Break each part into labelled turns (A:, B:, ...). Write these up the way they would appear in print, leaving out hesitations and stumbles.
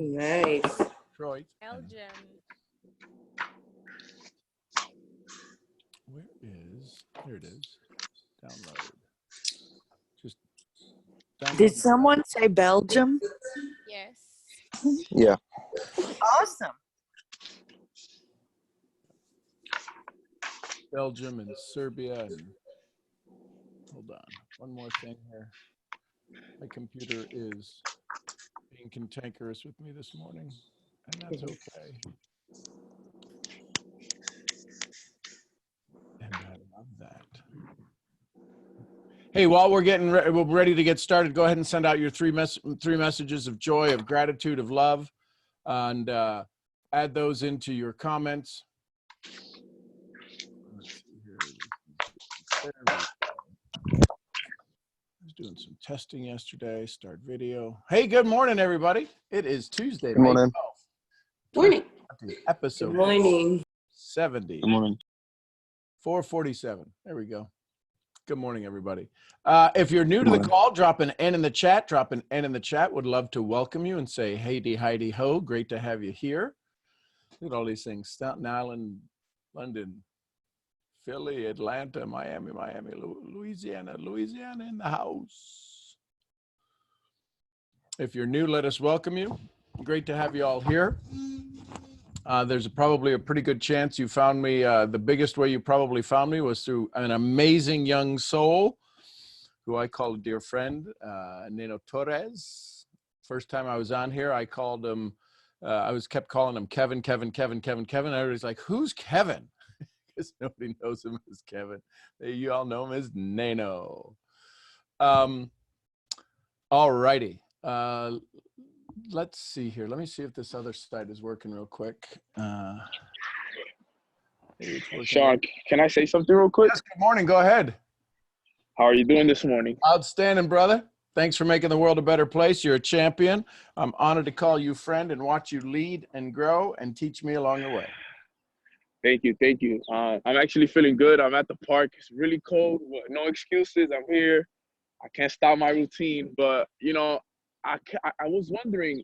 A: Nice.
B: Detroit.
C: Belgium.
B: Where is? Here it is. Download. Just download.
D: Did someone say Belgium?
C: Yes.
E: Yeah.
D: Awesome.
B: Belgium and Serbia and hold on. One more thing here. My computer is being cantankerous with me this morning, and that's okay. And I love that. Hey, while we're we're ready to get started, go ahead and send out your three messages of joy, of gratitude, of love, and add those into your comments. Let's see here. There we go. I was doing some testing yesterday. Start video. Hey, good morning, everybody. It is Tuesday,
E: Good morning.
B: May 12th.
A: Morning.
B: Episode
A: Good morning.
B: 70.
E: Good morning.
B: 447. There we go. Good morning, everybody. If you're new to the call, drop an N in the chat. Drop an N in the chat. Would love to welcome you and say, hey, Heidi ho. Great to have you here. Look at all these things. Staten Island, London, Philly, Atlanta, Miami, Louisiana in the house. If you're new, let us welcome you. Great to have you all here. There's probably a pretty good chance you found me. The biggest way you probably found me was through an amazing young soul who I call a dear friend, Nino Torres. First time I was on here, I called him, kept calling him Kevin. Everybody's like, who's Kevin? Because nobody knows him as Kevin. You all know him as Nano. All righty. Let's see here. Let me see if this other site is working real quick.
F: Sean, can I say something real quick?
B: Yes, good morning. Go ahead.
F: How are you doing this morning?
B: Outstanding, brother. Thanks for making the world a better place. You're a champion. I'm honored to call you friend and watch you lead and grow and teach me along the way.
F: Thank you. Thank you. I'm actually feeling good. I'm at the park. It's really cold. No excuses. I'm here. I can't stop my routine. But, you know, I was wondering,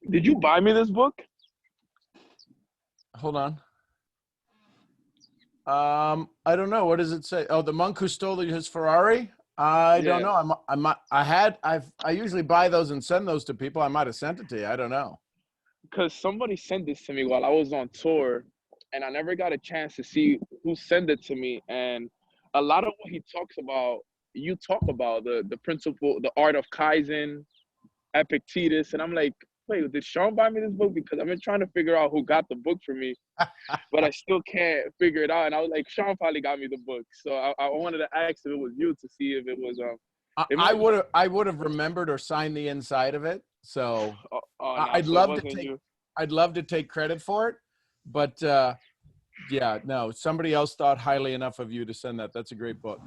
F: did you buy me this book?
B: Hold on. I don't know. What does it say? Oh, the monk who stole his Ferrari? I don't know. I usually buy those and send those to people. I might have sent it to you. I don't know.
F: Because somebody sent this to me while I was on tour, and I never got a chance to see who sent it to me. And a lot of what he talks about, you talk about the principle, the art of Kaizen, Epictetus, and I'm like, wait, did Sean buy me this book? Because I've been trying to figure out who got the book for me, but I still can't figure it out. And I was like, Sean probably got me the book. So I wanted to ask if it was you to see if it was.
B: I would have remembered or signed the inside of it. So I'd love to take credit for it, but yeah, no, somebody else thought highly enough of you to send that. That's a great book.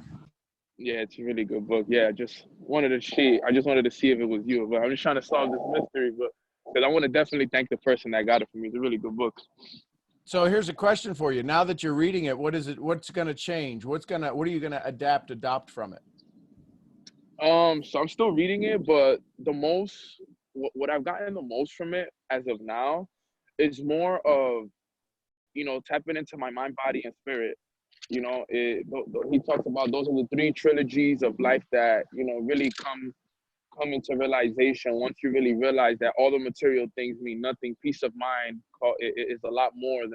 F: Yeah, it's a really good book. Yeah, I just wanted to see if it was you, but I'm just trying to solve this mystery. But because I want to definitely thank the person that got it for me. It's a really good book.
B: So here's a question for you. Now that you're reading it, what's going to change? What are you going to adopt from it?
F: So I'm still reading it, but what I've gotten the most from it as of now is more of, you know, tapping into my mind, body, and spirit. You know, he talks about those are the three trilogies of life that, you know, really come into realization once you really realize that all the material things mean nothing. Peace of mind is a lot more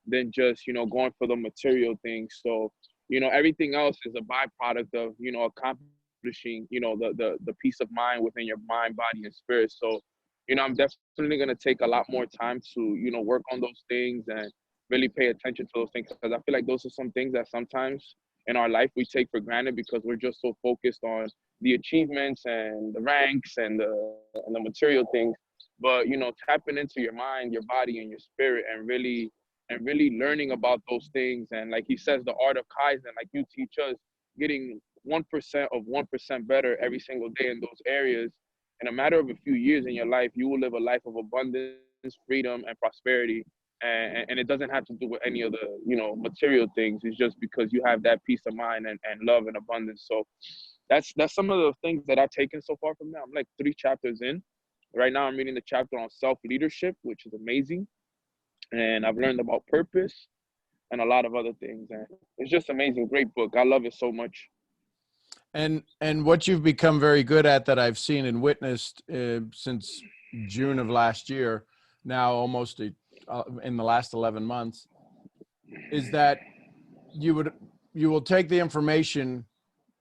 F: than just, you know, going for the material things. So, you know, everything else is a byproduct of, you know, accomplishing, you know, the peace of mind within your mind, body, and spirit. So, you know, I'm definitely going to take a lot more time to, you know, work on those things and really pay attention to those things, because I feel like those are some things that sometimes in our life we take for granted because we're just so focused on the achievements and the ranks and the material things. But, you know, tapping into your mind, your body, and your spirit, and really learning about those things. And like he says, the art of Kaizen, like you teach us, getting 1% of 1% better every single day in those areas. In a matter of a few years in your life, you will live a life of abundance, freedom, and prosperity. And it doesn't have to do with any of the, you know, material things. It's just because you have that peace of mind and love and abundance. So that's some of the things that I've taken so far from now. I'm like 3 chapters in, Right now I'm reading the chapter on self-leadership, which is amazing. And I've learned about purpose and a lot of other things. And it's just amazing. Great book. I love it so much.
B: And what you've become very good at that I've seen and witnessed since June of last year, now almost in the last 11 months, is that you will take the information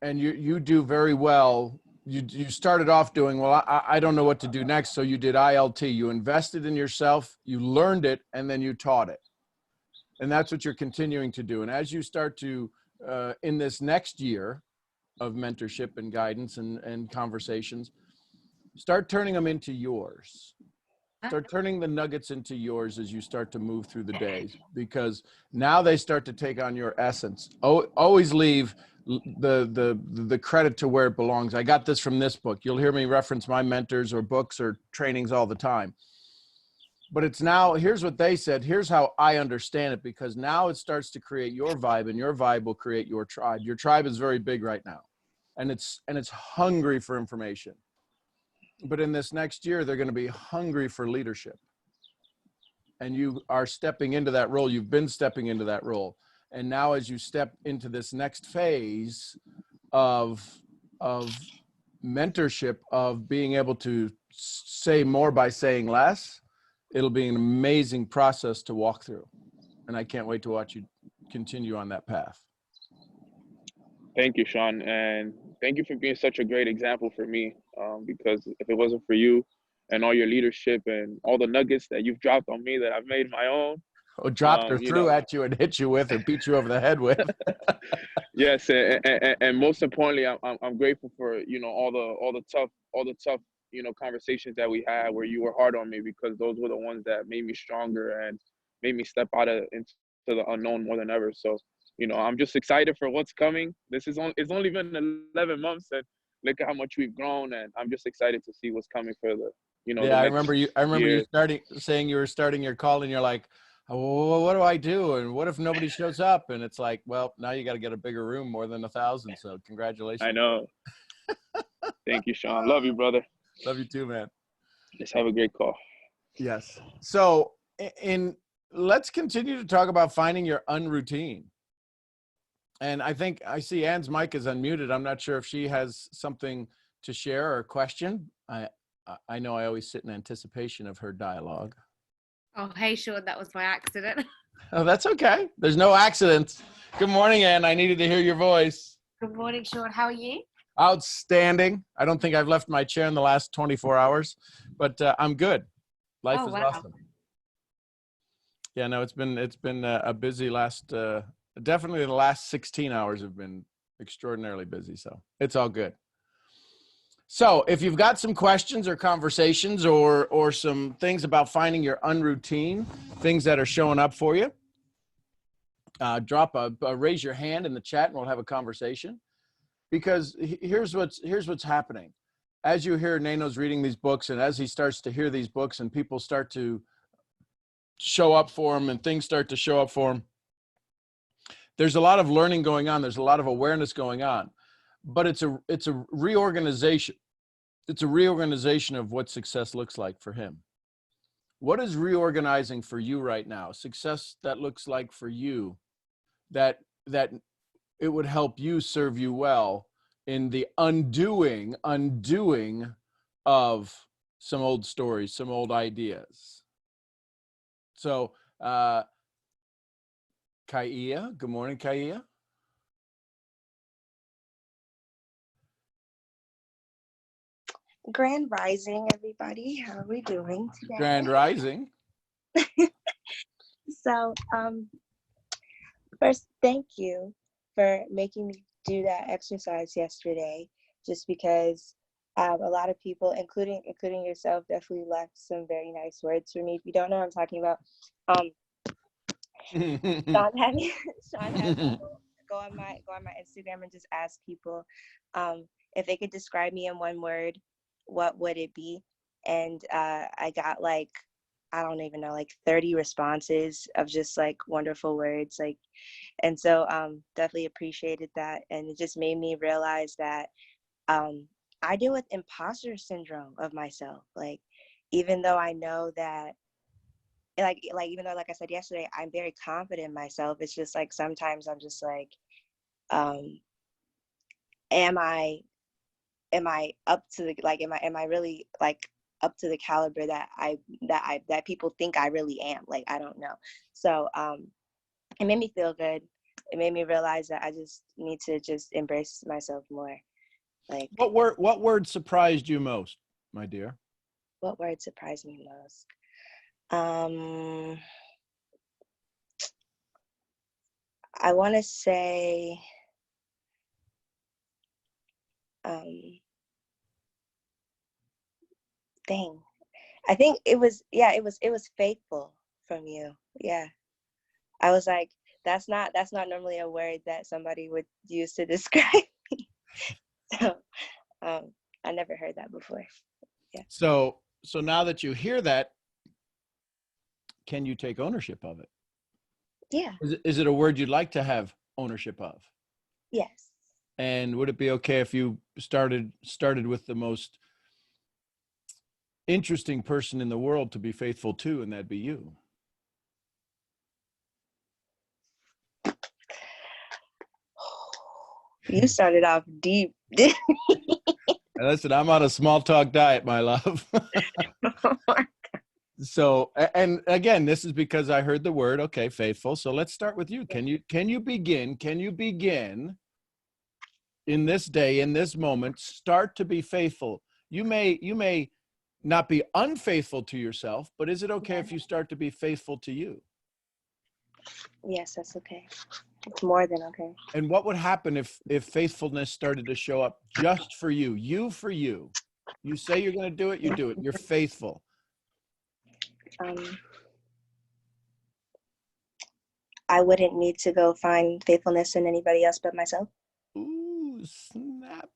B: and you do very well. You started off doing, well, I don't know what to do next. So you did ILT, you invested in yourself, you learned it, and then you taught it. And that's what you're continuing to do. And as you start to, in this next year of mentorship and guidance and conversations, start turning them into yours. Start turning the nuggets into yours as you start to move through the days, because now they start to take on your essence. Always leave the credit to where it belongs. I got this from this book. You'll hear me reference my mentors or books or trainings all the time. But it's now, here's what they said, here's how I understand it, because now it starts to create your vibe, and your vibe will create your tribe. Your tribe is very big right now, and it's hungry for information. But in this next year, they're going to be hungry for leadership. And you are stepping into that role. You've been stepping into that role. And now as you step into this next phase of mentorship, of being able to say more by saying less, it'll be an amazing process to walk through. And I can't wait to watch you continue on that path.
F: Thank you, Sean. And thank you for being such a great example for me. Because if it wasn't for you and all your leadership and all the nuggets that you've dropped on me that I've made my own.
B: Or dropped or threw at you and hit you with or beat you over the head with.
F: Yes. And most importantly, I'm grateful for, all the tough, conversations that we had where you were hard on me, because those were the ones that made me stronger and made me step into the unknown more than ever. So, I'm just excited for what's coming. It's only been 11 months, and look at how much we've grown, and I'm just excited to see what's coming for the,
B: Yeah, I remember you saying you were starting your call, and you're like, oh, well, what do I do? And what if nobody shows up? And it's like, well, now you got to get a bigger room, more than 1,000. So congratulations.
F: I know. Thank you, Sean. Love you, brother.
B: Love you too, man.
F: Let's have a great call.
B: Yes. So let's continue to talk about finding your unroutine. And I think I see Anne's mic is unmuted. I'm not sure if she has something to share or a question. I know I always sit in anticipation of her dialogue.
A: Oh, hey, Sean, that was by accident.
B: Oh, that's okay. There's no accidents. Good morning, Anne. I needed to hear your voice.
A: Good morning, Sean. How are you?
B: Outstanding. I don't think I've left my chair in the last 24 hours, but I'm good. Life is awesome. Yeah, no, it's been a busy last, definitely the last 16 hours have been extraordinarily busy. So it's all good. So if you've got some questions or conversations or some things about finding your unroutine, things that are showing up for you, raise your hand in the chat and we'll have a conversation. Because here's what's happening. As you hear Nano's reading these books, and as he starts to hear these books and people start to show up for him and things start to show up for him, there's a lot of learning going on. There's a lot of awareness going on. But it's a reorganization. It's a reorganization of what success looks like for him. What is reorganizing for you right now? Success that looks like for you, that it would help you serve you well in the undoing of some old stories, some old ideas. So, Kaia, good morning, Kaia.
C: Grand Rising, everybody. How are we doing today?
B: Grand Rising.
C: So, first, thank you for making me do that exercise yesterday, just because a lot of people, including yourself, definitely left some very nice words for me. If you don't know what I'm talking about, Sean had me go on my Instagram and just ask people if they could describe me in one word, what would it be? And I got I don't even know, 30 responses of just wonderful words, and so definitely appreciated that. And it just made me realize that I deal with imposter syndrome of myself. even though I know that, even though, like I said yesterday, I'm very confident in myself, it's just like sometimes I'm just like, am I up to the, like, am I really like up to the caliber that people think I really am? Like, I don't know. So it made me feel good. It made me realize that I just need to just embrace myself more. Like,
B: What word surprised you most, my dear?
C: what word surprised me most? I want to say, dang. I think it was faithful from you. Yeah. I was like, that's not normally a word that somebody would use to describe me. So I never heard that before. Yeah.
B: So now that you hear that, can you take ownership of it?
C: Yeah.
B: Is it a word you'd like to have ownership of?
C: Yes.
B: And would it be okay if you started with the most interesting person in the world to be faithful to, and that'd be you?
C: You started off deep.
B: Listen, I'm on a small talk diet, my love. So, and again, this is because I heard the word, okay, faithful. So let's start with you. Can you begin in this day, in this moment, start to be faithful? You may not be unfaithful to yourself, but is it okay if you start to be faithful to you?
C: Yes, that's okay. It's more than okay.
B: And what would happen if faithfulness started to show up just for you? You for you. You say you're going to do it, you do it. You're faithful.
C: I wouldn't need to go find faithfulness in anybody else but myself.
B: Ooh, snap.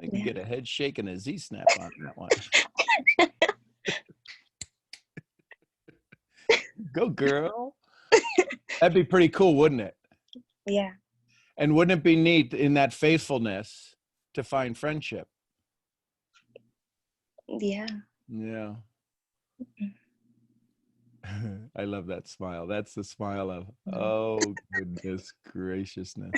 B: I can get a head shake and a Z snap on that one. Go, girl. That'd be pretty cool, wouldn't it?
C: Yeah.
B: And wouldn't it be neat in that faithfulness to find friendship?
C: Yeah.
B: Yeah. I love that smile. That's the smile of, oh, goodness graciousness.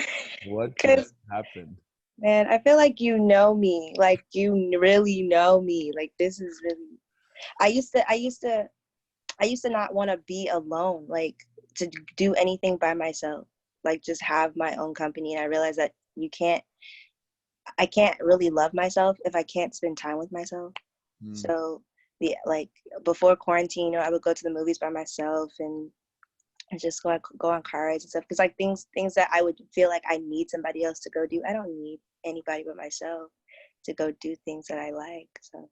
B: What just happened?
C: Man, I feel like you know me. Like, you really know me. Like, this is really, I used to not want to be alone, like, to do anything by myself, like, just have my own company. And I realized that I can't really love myself if I can't spend time with myself. So like, before quarantine, I would go to the movies by myself and just go on car rides and stuff. Because, like, things that I would feel like I need somebody else to go do, I don't need anybody but myself to go do things that I like. So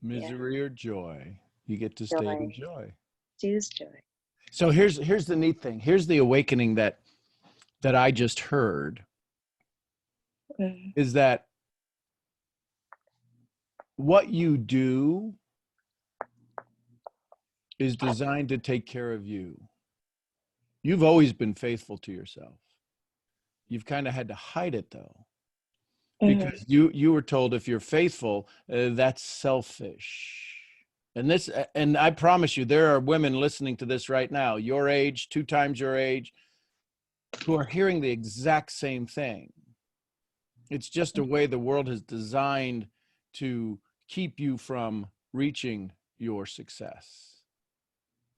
B: Misery or joy, you get to stay in joy.
C: Choose joy.
B: So here's the neat thing. Here's the awakening that I just heard. Is that what you do is designed to take care of you. You've always been faithful to yourself. You've kind of had to hide it, though, because you were told if you're faithful, that's selfish. And I promise you, there are women listening to this right now, your age, 2 times your age, who are hearing the exact same thing. It's just a way the world has designed to keep you from reaching your success.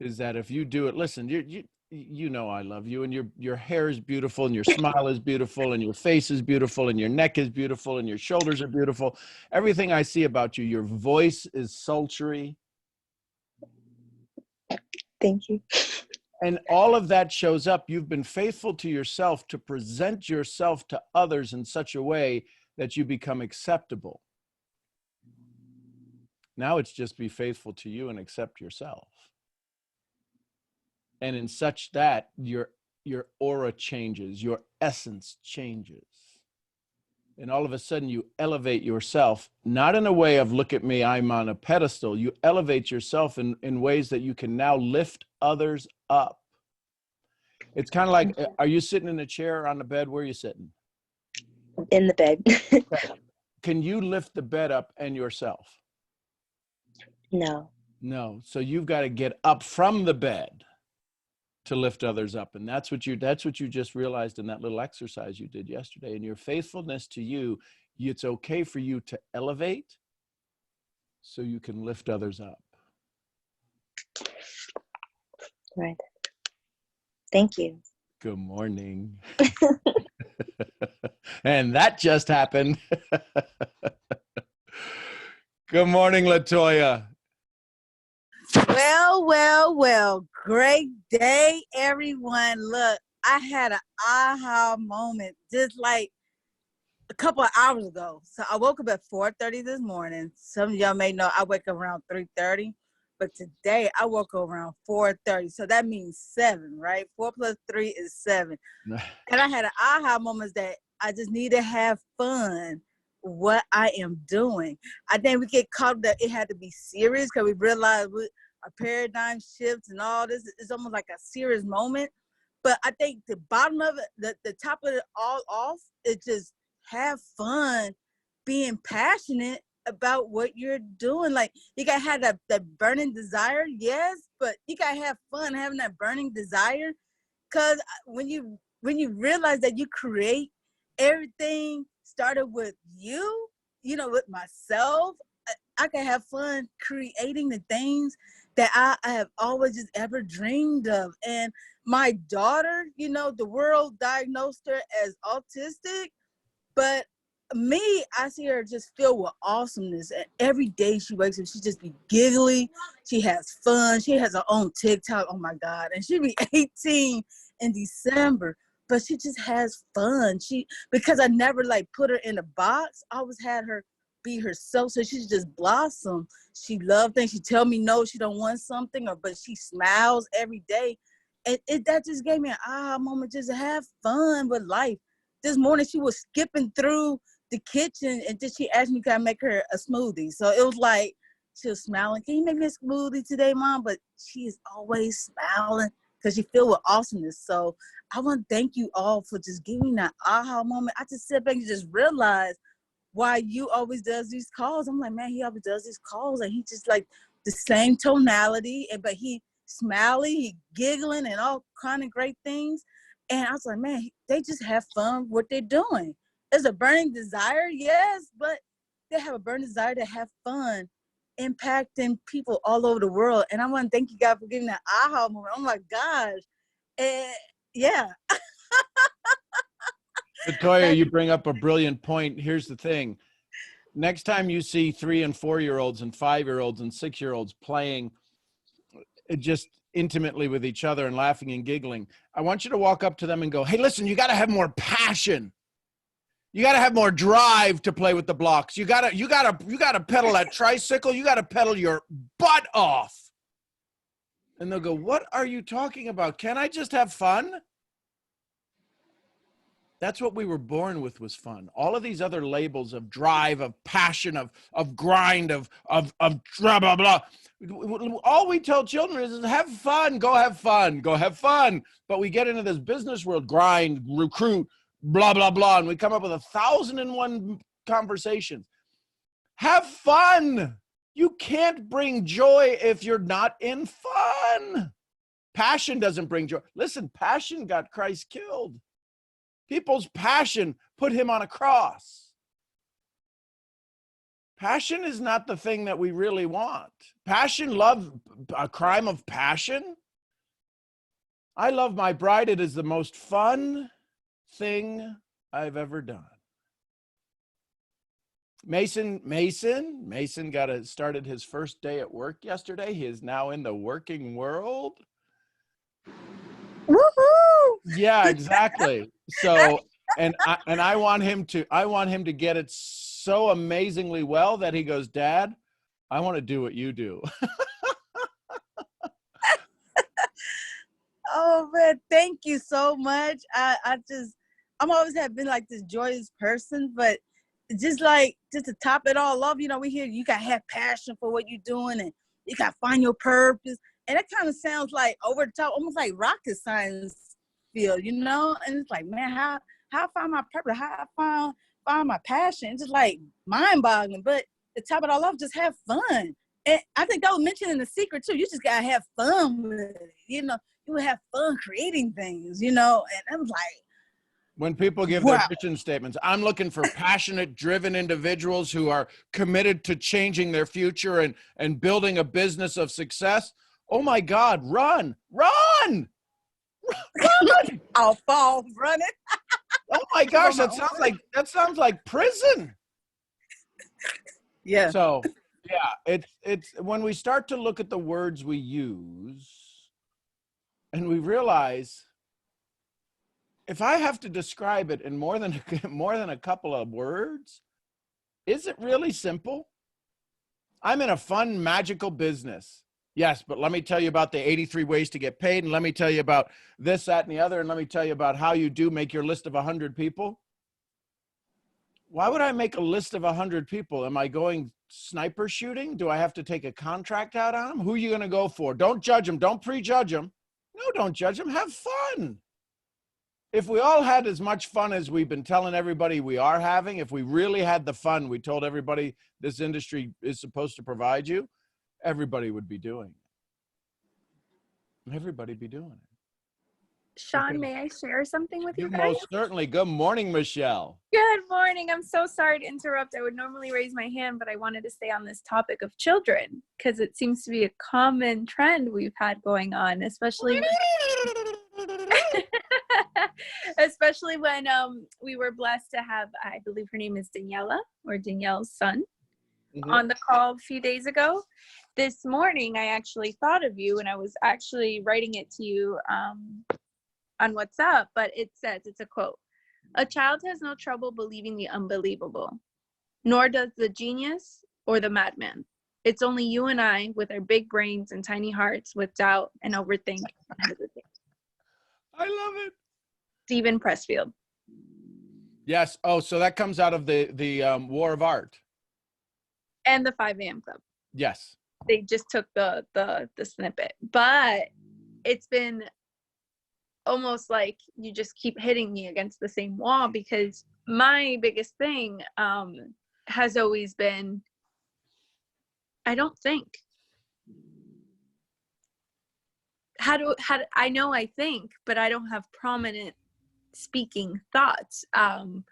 B: Is that if you do it, listen, you know I love you, and your hair is beautiful, and your smile is beautiful, and your face is beautiful, and your neck is beautiful, and your shoulders are beautiful. Everything I see about you, your voice is sultry.
C: Thank you.
B: And all of that shows up. You've been faithful to yourself to present yourself to others in such a way that you become acceptable. Now it's just be faithful to you and accept yourself. And in such that your aura changes, your essence changes. And all of a sudden you elevate yourself, not in a way of, look at me, I'm on a pedestal. You elevate yourself in ways that you can now lift others up. It's kind of like, are you sitting in a chair or on the bed? Where are you sitting?
C: In the bed.
B: Can you lift the bed up and yourself?
C: No.
B: No. So you've got to get up from the bed to lift others up. And that's what you just realized in that little exercise you did yesterday. And your faithfulness to you, it's okay for you to elevate so you can lift others up.
C: Right. Thank you.
B: Good morning. And that just happened. Good morning, Latoya.
D: Well. Great day, everyone. Look, I had an aha moment just like a couple of hours ago. So I woke up at 4:30 this morning. Some of y'all may know I wake up around 3:30. But today I woke up around 4:30. So that means 7, right? 4 plus 3 is 7. And I had an aha moment that I just need to have fun what I am doing. I think we get caught that it had to be serious because we realize our paradigm shifts and all this is almost like a serious moment. But I think the bottom of it, the top of it all off, is just have fun, being passionate about what you're doing. Like, you gotta have that burning desire, yes, but you gotta have fun having that burning desire. Because when you realize that you create, everything started with you, with myself, I can have fun creating the things that I have always just ever dreamed of. And my daughter, the world diagnosed her as autistic, but me, I see her just filled with awesomeness. And every day she wakes up, she just be giggly. She has fun. She has her own TikTok. Oh my God. And she'll be 18 in December, but she just has fun. Because I never put her in a box. I always had her be herself. So she just blossom. She loves things. She tell me no, she don't want something, but she smiles every day. And that just gave me an aha moment, just to have fun with life. This morning she was skipping through the kitchen and then she asked me, can I make her a smoothie? So it was like, she was smiling, can you make me a smoothie today, Mom? But she is always smiling because she filled with awesomeness. So I want to thank you all for just giving that aha moment. I just sit back and just realize why you always does these calls. I'm like, man, he always does these calls and he just like the same tonality, but he smiley, he giggling and all kind of great things. And I was like, man, they just have fun what they're doing. There's a burning desire, yes, but they have a burning desire to have fun, impacting people all over the world. And I want to thank you guys for giving that aha moment. Oh my gosh. And yeah.
B: Latoya, you bring up a brilliant point. Here's the thing. Next time you see 3 and 4-year-olds and 5-year-olds and 6-year-olds playing just intimately with each other and laughing and giggling, I want you to walk up to them and go, hey, listen, you got to have more passion. You got to have more drive to play with the blocks. You got to pedal that tricycle. You got to pedal your butt off. And they'll go, what are you talking about? Can I just have fun? That's what we were born with, was fun. All of these other labels of drive, of passion, of grind, of blah, blah, blah. All we tell children is have fun, go have fun, go have fun. But we get into this business world, grind, recruit, blah, blah, blah. And we come up with 1,001 conversations. Have fun. You can't bring joy if you're not in fun. Passion doesn't bring joy. Listen, passion got Christ killed. People's passion put him on a cross. Passion is not the thing that we really want. Passion, love, a crime of passion. I love my bride. It is the most fun thing I've ever done. Mason started his first day at work yesterday. He is now in the working world.
D: Woohoo!
B: Yeah, exactly. So, and I want him to get it so amazingly well that he goes, Dad, I want to do what you do.
D: Oh man, thank you so much. I'm always have been like this joyous person, but just to top it all off, we hear you gotta have passion for what you're doing and you gotta find your purpose. And it kind of sounds like over the top, almost like rocket science field, And it's like, man, how I find my purpose, how I find my passion. It's just like mind boggling. But to top it all off, just have fun And I think that was mentioned in The Secret too. You just gotta have fun with it. You know, you would have fun creating things, you know. And I was like,
B: when people give
D: wow.
B: their mission statements, I'm looking for passionate, driven individuals who are committed to changing their future and building a business of success. Oh my God, run, run, run.
D: I'll fall running.
B: Oh my gosh, that sounds like prison.
D: Yeah.
B: So yeah, it's when we start to look at the words we use and we realize, if I have to describe it in more than a couple of words, is it really simple? I'm in a fun, magical business. Yes, but let me tell you about the 83 ways to get paid, and let me tell you about this, that, and the other, and let me tell you about how you do make your list of 100 people. Why would I make a list of 100 people? Am I going sniper shooting? Do I have to take a contract out on them? Who are you going to go for? Don't judge them. Don't prejudge them. No, don't judge them. Have fun. If we all had as much fun as we've been telling everybody we are having, if we really had the fun we told everybody this industry is supposed to provide you, everybody would be doing it. Everybody be doing it.
G: Sean, may I share something with you guys?
B: Most certainly. Good morning, Michelle.
G: Good morning. I'm so sorry to interrupt. I would normally raise my hand, but I wanted to stay on this topic of children because it seems to be a common trend we've had going on, especially especially when we were blessed to have, I believe her name is Daniela, or Danielle's son, on the call a few days ago. This morning, I actually thought of you, and I was actually writing it to you on WhatsApp, but it says, it's a quote: "A child has no trouble believing the unbelievable, nor does the genius or the madman. It's only you and I with our big brains and tiny hearts with doubt and overthink and hesitate."
B: I love it.
G: Stephen Pressfield.
B: Yes. Oh, so that comes out of the War of Art.
G: And the 5 a.m. Club.
B: Yes.
G: They just took the snippet, but it's been almost like you just keep hitting me against the same wall, because my biggest thing has always been, I don't think. I know I think, but I don't have prominent speaking thoughts. I'm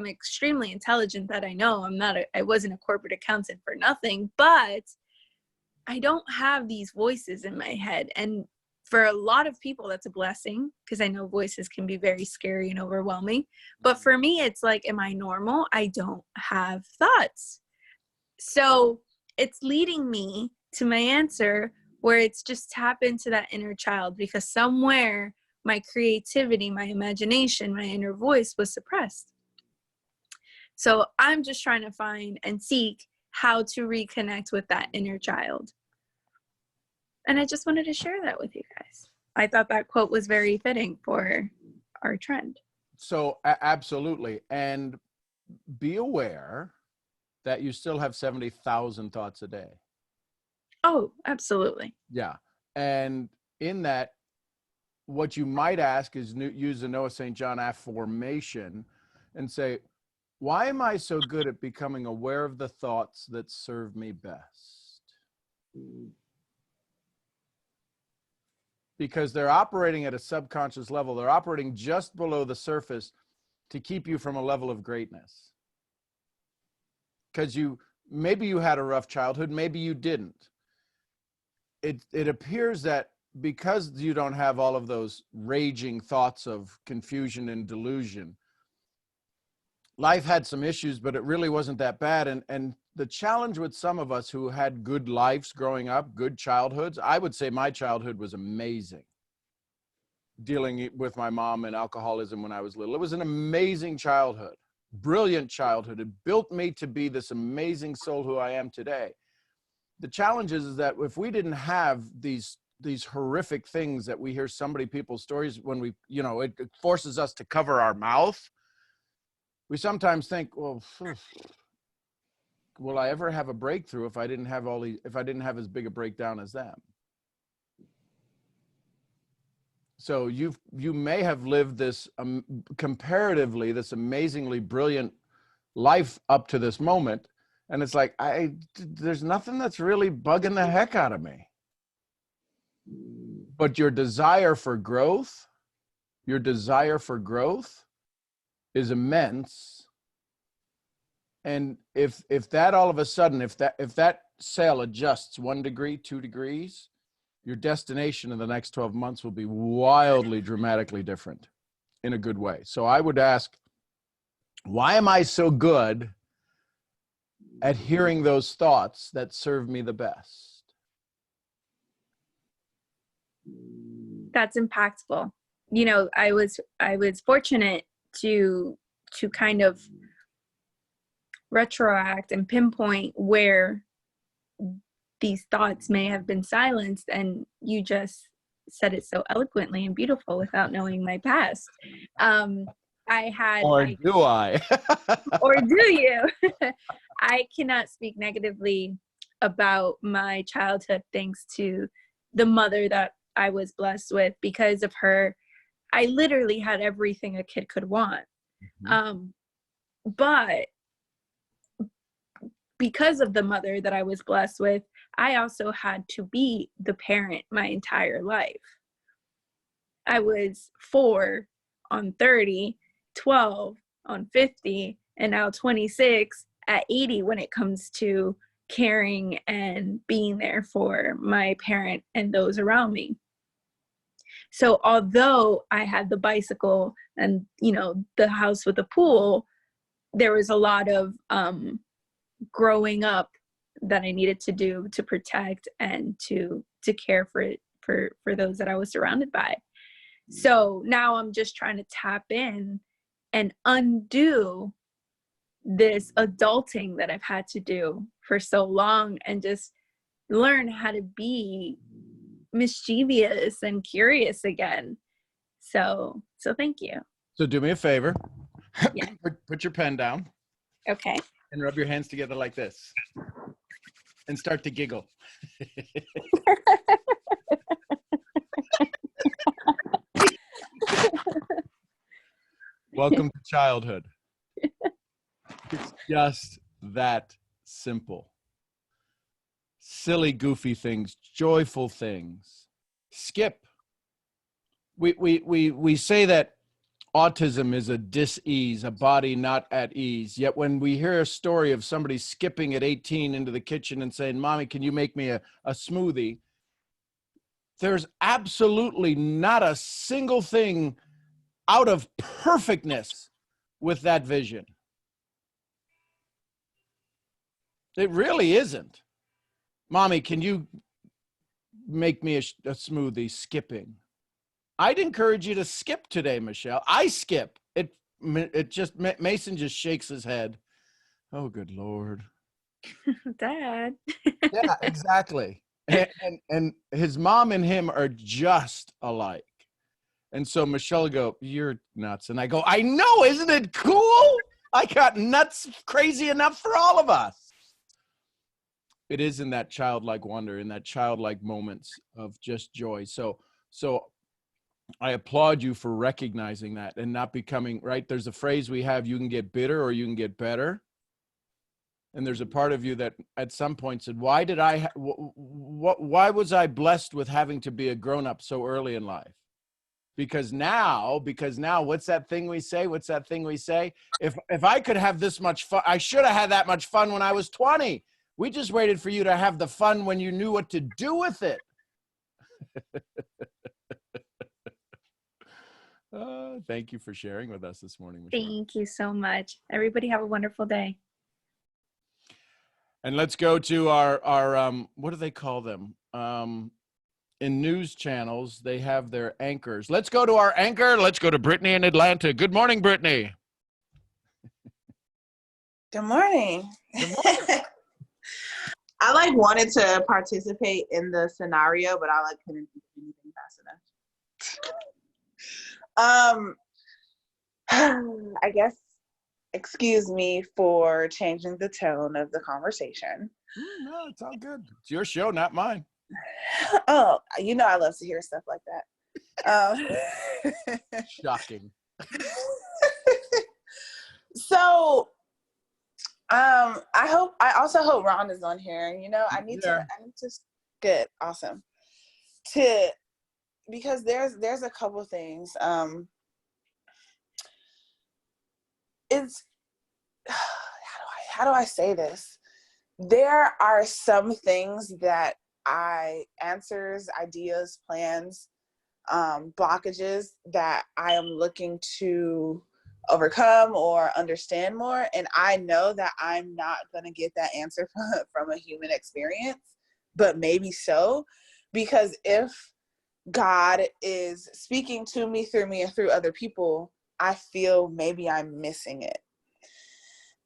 G: extremely intelligent, that I know. I wasn't a corporate accountant for nothing, but I don't have these voices in my head. And for a lot of people, that's a blessing, because I know voices can be very scary and overwhelming. But for me, it's like, am I normal? I don't have thoughts. So it's leading me to my answer, where it's just tap into that inner child, because somewhere my creativity, my imagination, my inner voice was suppressed. So I'm just trying to find and seek how to reconnect with that inner child. And I just wanted to share that with you guys. I thought that quote was very fitting for our trend.
B: So absolutely. And be aware that you still have 70,000 thoughts a day.
G: Oh, absolutely.
B: Yeah. And in that, what you might ask is use the Noah St. John affirmation and say, why am I so good at becoming aware of the thoughts that serve me best? Because they're operating at a subconscious level. They're operating just below the surface to keep you from a level of greatness. Because maybe you had a rough childhood, maybe you didn't. It appears that because you don't have all of those raging thoughts of confusion and delusion, life had some issues, but it really wasn't that bad. And the challenge with some of us who had good lives growing up, good childhoods, I would say my childhood was amazing. Dealing with my mom and alcoholism when I was little. It was an amazing childhood, brilliant childhood. It built me to be this amazing soul who I am today. The challenge is that if we didn't have these horrific things that we hear people's stories when we, it forces us to cover our mouth. We sometimes think, well, will I ever have a breakthrough if I didn't have as big a breakdown as them? So you may have lived this comparatively, this amazingly brilliant life up to this moment, And it's like, there's nothing that's really bugging the heck out of me. But your desire for growth is immense. And if that all of a sudden, if that sail adjusts 1 degree, 2 degrees, your destination in the next 12 months will be wildly, dramatically different in a good way. So I would ask, why am I so good at hearing those thoughts that serve me the best?
G: That's impactful. You know, I was fortunate to kind of retroact and pinpoint where these thoughts may have been silenced, and you just said it so eloquently and beautiful without knowing my past. Or do you? I cannot speak negatively about my childhood thanks to the mother that I was blessed with. Because of her, I literally had everything a kid could want. But because of the mother that I was blessed with, I also had to be the parent my entire life. I was 4 on 30, 12 on 50, and now 26 at 80 when it comes to caring and being there for my parent and those around me. So although I had the bicycle and, you know, the house with a pool, there was a lot of growing up that I needed to do to protect and to care for those that I was surrounded by. So now I'm just trying to tap in and undo this adulting that I've had to do for so long, and just learn how to be mischievous and curious again. So thank you.
B: So do me a favor.
G: Yeah.
B: Put your pen down.
G: Okay.
B: And rub your hands together like this. And start to giggle. Welcome to childhood. It's just that simple. Silly, goofy things, joyful things. Skip. We say that autism is a dis-ease, a body not at ease. Yet when we hear a story of somebody skipping at 18 into the kitchen and saying, "Mommy, can you make me a smoothie?" There's absolutely not a single thing out of perfectness with that vision. It really isn't. "Mommy, can you make me a smoothie?" Skipping. I'd encourage you to skip today, Michelle. I skip. It just, Mason just shakes his head. Oh, good Lord.
G: Dad.
B: Yeah, exactly. And his mom and him are just alike. And so Michelle will go, "You're nuts." And I go, "I know, isn't it cool? I got nuts crazy enough for all of us." It is in that childlike wonder, in that childlike moments of just joy. So I applaud you for recognizing that and not becoming, right? There's a phrase we have, you can get bitter or you can get better. And there's a part of you that at some point said, why was I blessed with having to be a grown-up so early in life? Because now, what's that thing we say? If I could have this much fun, I should have had that much fun when I was 20. We just waited for you to have the fun when you knew what to do with it. Thank you for sharing with us this morning, Michelle.
G: Thank you so much. Everybody have a wonderful day.
B: And let's go to our what do they call them? In news channels, they have their anchors. Let's go to our anchor. Let's go to Britnee in Atlanta. Good morning, Britnee.
H: Good morning.
B: Good morning.
H: I wanted to participate in the scenario, but I couldn't do anything fast enough. I guess, excuse me for changing the tone of the conversation.
B: No, it's all good. It's your show, not mine.
H: Oh, I love to hear stuff like that.
B: Shocking.
H: So I also hope Ron is on here. You know, I need to good, awesome. Because there's a couple things. It's how do I say this? There are some things that answers, ideas, plans, blockages that I am looking to overcome or understand more. And I know that I'm not going to get that answer from a human experience, but maybe so, because if God is speaking to me, through me, and through other people, I feel maybe I'm missing it.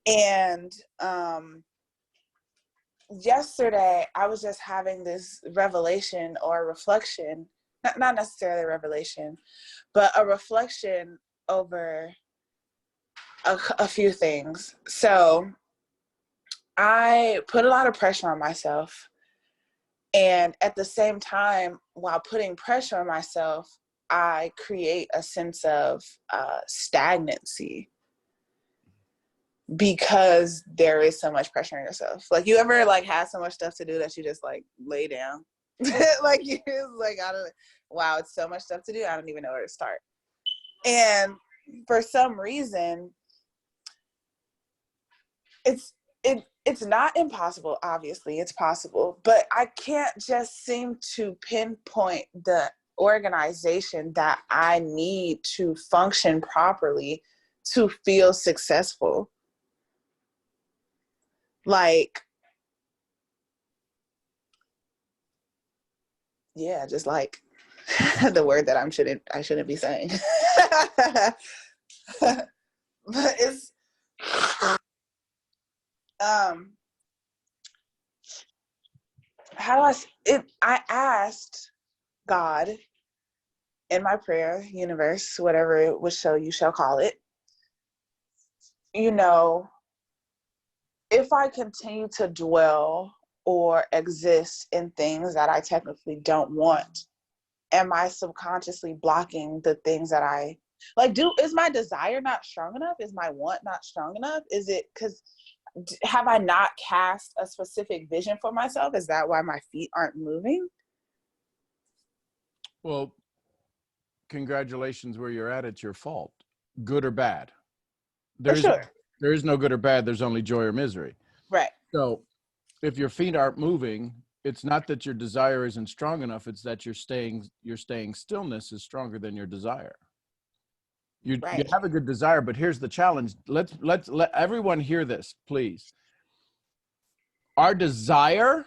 H: And yesterday I was just having this revelation or reflection, not necessarily a revelation, but a reflection over a few things. So I put a lot of pressure on myself, and at the same time, while putting pressure on myself, I create a sense of stagnancy, because there is so much pressure on yourself. Like, you ever like have so much stuff to do that you just like lay down? Like, you just like, wow, it's so much stuff to do, I don't even know where to start. And for some reason, it's not impossible. Obviously it's possible, but I can't just seem to pinpoint the organization that I need to function properly to feel successful. Like, yeah, just like the word that I shouldn't be saying. But it's I asked God in my prayer, universe, whatever it would show, you shall call it, you know, if I continue to dwell or exist in things that I technically don't want, am I subconsciously blocking the things that I like? Is my desire not strong enough? Is my want not strong enough? Is it because have I not cast a specific vision for myself? Is that why my feet aren't moving?
B: Well, congratulations where you're at. It's your fault. Good or bad. There is no good or bad. There's only joy or misery.
H: Right.
B: So if your feet aren't moving, it's not that your desire isn't strong enough. It's that your staying stillness is stronger than your desire. You have a good desire, but here's the challenge. Let's let everyone hear this, please. Our desire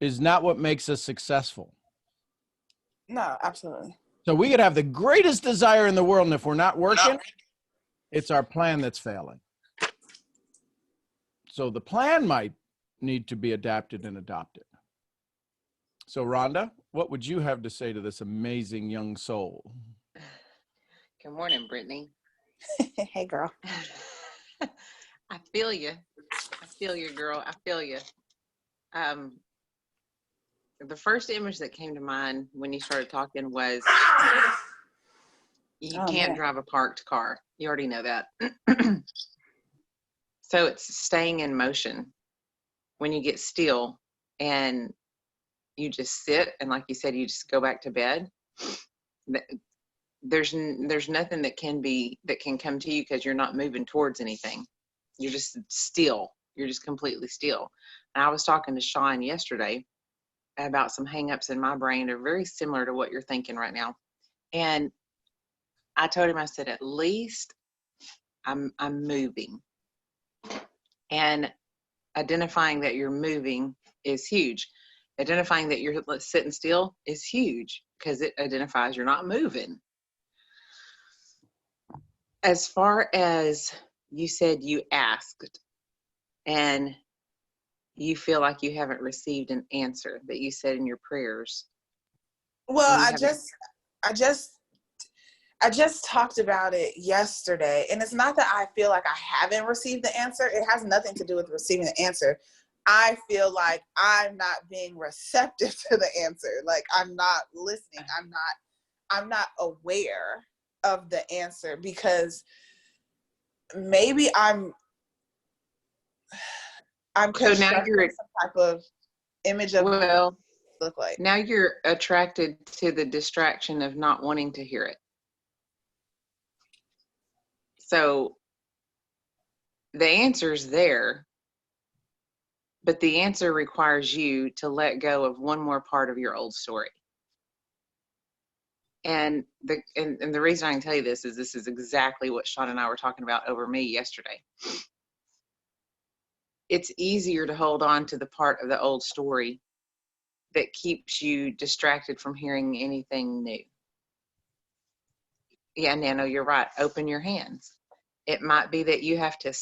B: is not what makes us successful.
H: No, absolutely.
B: So we could have the greatest desire in the world, and if we're not working, it's our plan that's failing. So the plan might need to be adapted and adopted. So Rhonda, what would you have to say to this amazing young soul?
I: Good morning, Britnee.
H: Hey, girl.
I: I feel you. I feel you, girl. I feel you. The first image that came to mind when you started talking was you can't drive a parked car. You already know that. So it's staying in motion. When you get still and you just sit, and like you said, you just go back to bed, there's nothing that can come to you because you're not moving towards anything. You're just still. You're just completely still. And I was talking to Sean yesterday about some hangups in my brain that are very similar to what you're thinking right now. And I told him, I said, at least I'm moving. And identifying that you're moving is huge. Identifying that you're sitting still is huge because it identifies you're not moving. As far as you said, you asked and you feel like you haven't received an answer that you said in your prayers.
H: Well, I just talked about it yesterday, and it's not that I feel like I haven't received the answer. It has nothing to do with receiving the answer. I feel like I'm not being receptive to the answer. Like, I'm not listening. I'm not aware of the answer because maybe I'm I'm
I: So now
H: constructing
I: you're,
H: some type of image of what it
I: well,
H: look like.
I: now you're attracted to the distraction of not wanting to hear it. So the answer's there, but the answer requires you to let go of one more part of your old story. And the reason I can tell you this is exactly what Sean and I were talking about over me yesterday. It's easier to hold on to the part of the old story that keeps you distracted from hearing anything new. Yeah, Nano, you're right. Open your hands. It might be that you have to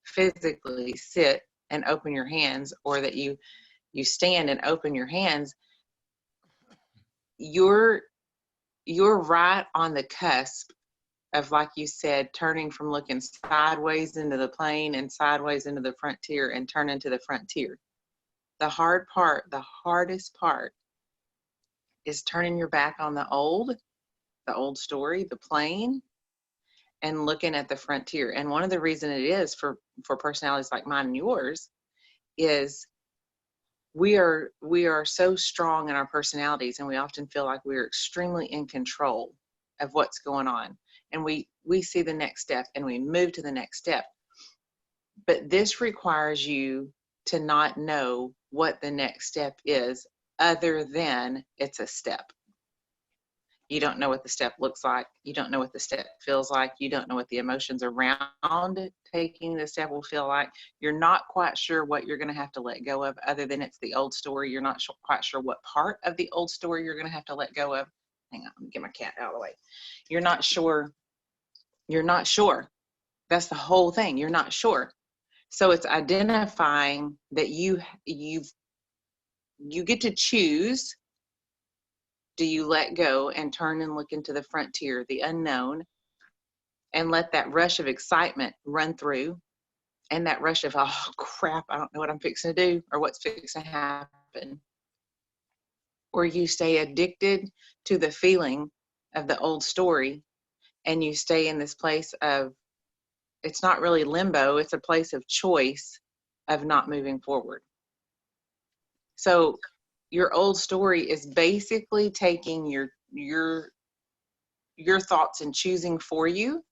I: physically sit and open your hands, or that you stand and open your hands. You're right on the cusp of, like you said, turning from looking sideways into the plane and sideways into the frontier and turn into the frontier. The hardest part is turning your back on the old story, the plane, and looking at the frontier. And one of the reasons it is for personalities like mine and yours is we are so strong in our personalities, and we often feel like we're extremely in control of what's going on. And we see the next step and we move to the next step. But this requires you to not know what the next step is, other than it's a step. You don't know what the step looks like. You don't know what the step feels like. You don't know what the emotions around taking the step will feel like. You're not quite sure what you're going to have to let go of, other than it's the old story. You're not quite sure what part of the old story you're going to have to let go of. Hang on, let me get my cat out of the way. You're not sure. You're not sure. That's the whole thing. You're not sure. So it's identifying that you get to choose. Do you let go and turn and look into the frontier, the unknown, and let that rush of excitement run through, and that rush of, oh crap, I don't know what I'm fixing to do or what's fixing to happen? Or you stay addicted to the feeling of the old story, and you stay in this place of, it's not really limbo, it's a place of choice of not moving forward. So your old story is basically taking your thoughts and choosing for you.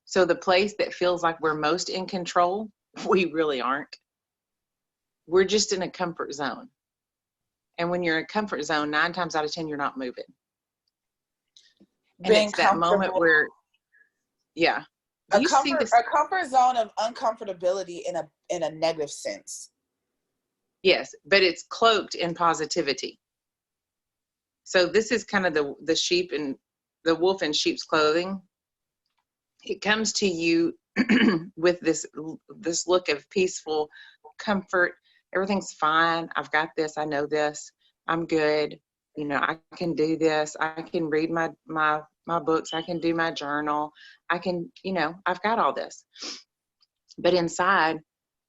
I: So the place that feels like we're most in control, we really aren't. We're just in a comfort zone. And when you're in a comfort zone, 9 times out of 10, you're not moving. And
H: Being
I: it's that moment where, yeah.
H: A comfort zone of uncomfortability in a negative sense.
I: Yes, but it's cloaked in positivity. So this is kind of the sheep and the wolf in sheep's clothing. It comes to you with this look of peaceful comfort. Everything's fine. I've got this. I know this. I'm good. You know, I can do this. I can read my books. I can do my journal. I can, I've got all this. But inside,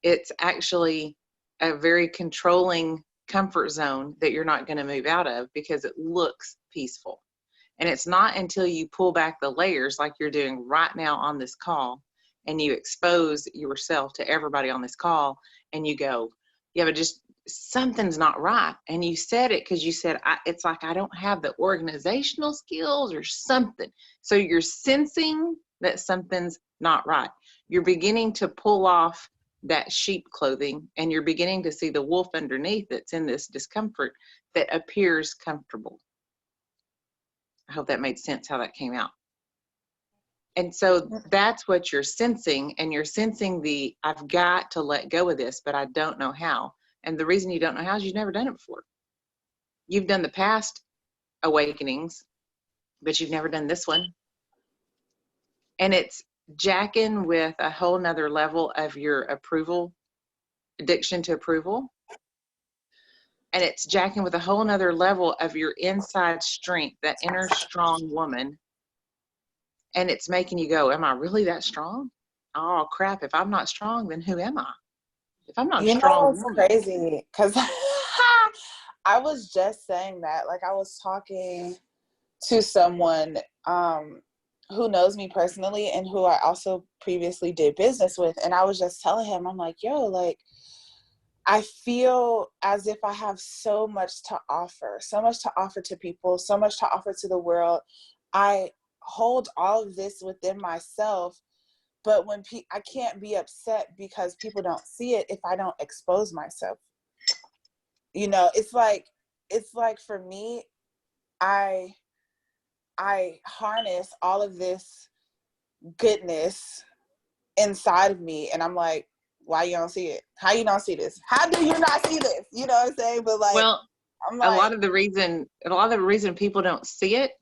I: it's actually a very controlling comfort zone that you're not going to move out of, because it looks peaceful. And it's not until you pull back the layers, like you're doing right now on this call, and you expose yourself to everybody on this call, and you go, yeah, but just something's not right. And you said it because you said, it's like, I don't have the organizational skills or something. So you're sensing that something's not right. You're beginning to pull off that sheep clothing, and you're beginning to see the wolf underneath that's in this discomfort that appears comfortable. I hope that made sense how that came out. And so that's what you're sensing, and you're sensing I've got to let go of this, but I don't know how. And the reason you don't know how is you've never done it before. You've done the past awakenings, but you've never done this one. And it's jacking with a whole nother level of your addiction to approval. And it's jacking with a whole nother level of your inside strength, that inner strong woman. And it's making you go, am I really that strong? Oh crap, if I'm not strong, then who am I? If I'm not a strong woman.
H: Crazy, because I was just saying that. Like, I was talking to someone who knows me personally and who I also previously did business with. And I was just telling him, I'm like, yo, like, I feel as if I have so much to offer to people, so much to offer to the world. I hold all of this within myself, but when I can't be upset because people don't see it if I don't expose myself. You know, it's like for me, I harness all of this goodness inside of me, and I'm like, why you don't see it? How you don't see this? How do you not see this? You know what I'm saying? But like,
I: Well,
H: I'm like,
I: a lot of the reason people don't see it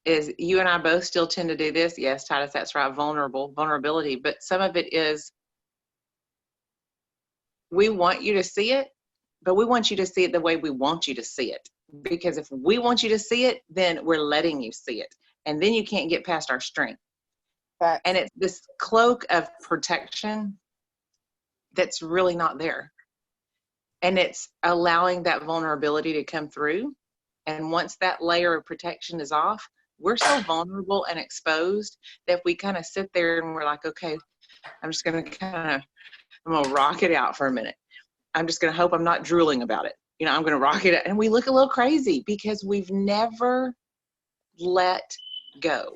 I: is you and I both still tend to do this. Yes, Titus, that's right. Vulnerability. But some of it is we want you to see it, but we want you to see it the way we want you to see it. Because if we want you to see it, then we're letting you see it. And then you can't get past our strength. And it's this cloak of protection that's really not there. And it's allowing that vulnerability to come through. And once that layer of protection is off, we're so vulnerable and exposed that we kind of sit there and we're like, okay, I'm going to rock it out for a minute. I'm just going to hope I'm not drooling about it. You know, I'm going to rock it out. And we look a little crazy because we've never let go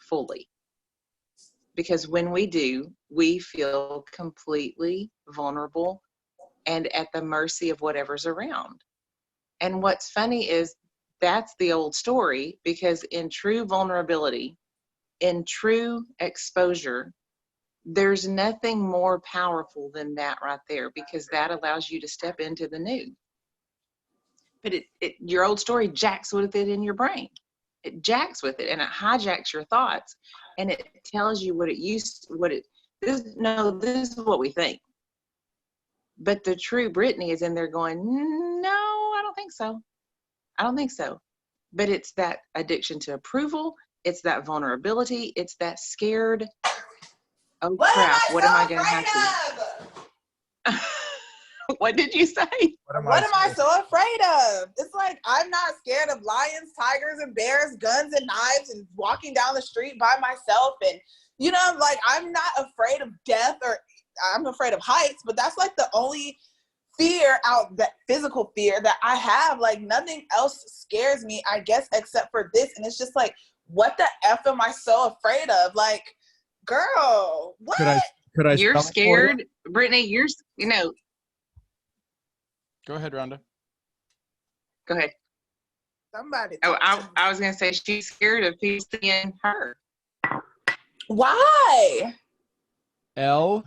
I: fully. Because when we do, we feel completely vulnerable and at the mercy of whatever's around. And what's funny is that's the old story, because in true vulnerability, in true exposure, there's nothing more powerful than that right there, because that allows you to step into the new. But your old story jacks with it in your brain. It jacks with it and it hijacks your thoughts, and it tells you this is what we think. But the true Britnee is in there going, no, I don't think so. I don't think so. But it's that addiction to approval. It's that vulnerability. It's that scared, oh crap, what am I going to have to? What did you say?
H: What am I so afraid of? It's like, I'm not scared of lions, tigers, and bears, guns and knives, and walking down the street by myself. And, you know, like, I'm not afraid of death, or I'm afraid of heights, but that's like the only fear that physical fear that I have. Like, nothing else scares me, I guess, except for this. And it's just like, what the F am I so afraid of? Like, girl, what?
B: Could I
I: You're scared, Britnee,
B: Go ahead, Rhonda.
I: Go ahead.
H: Somebody.
I: Oh, I was going to say she's scared of people seeing her.
H: Why?
B: L-O-E.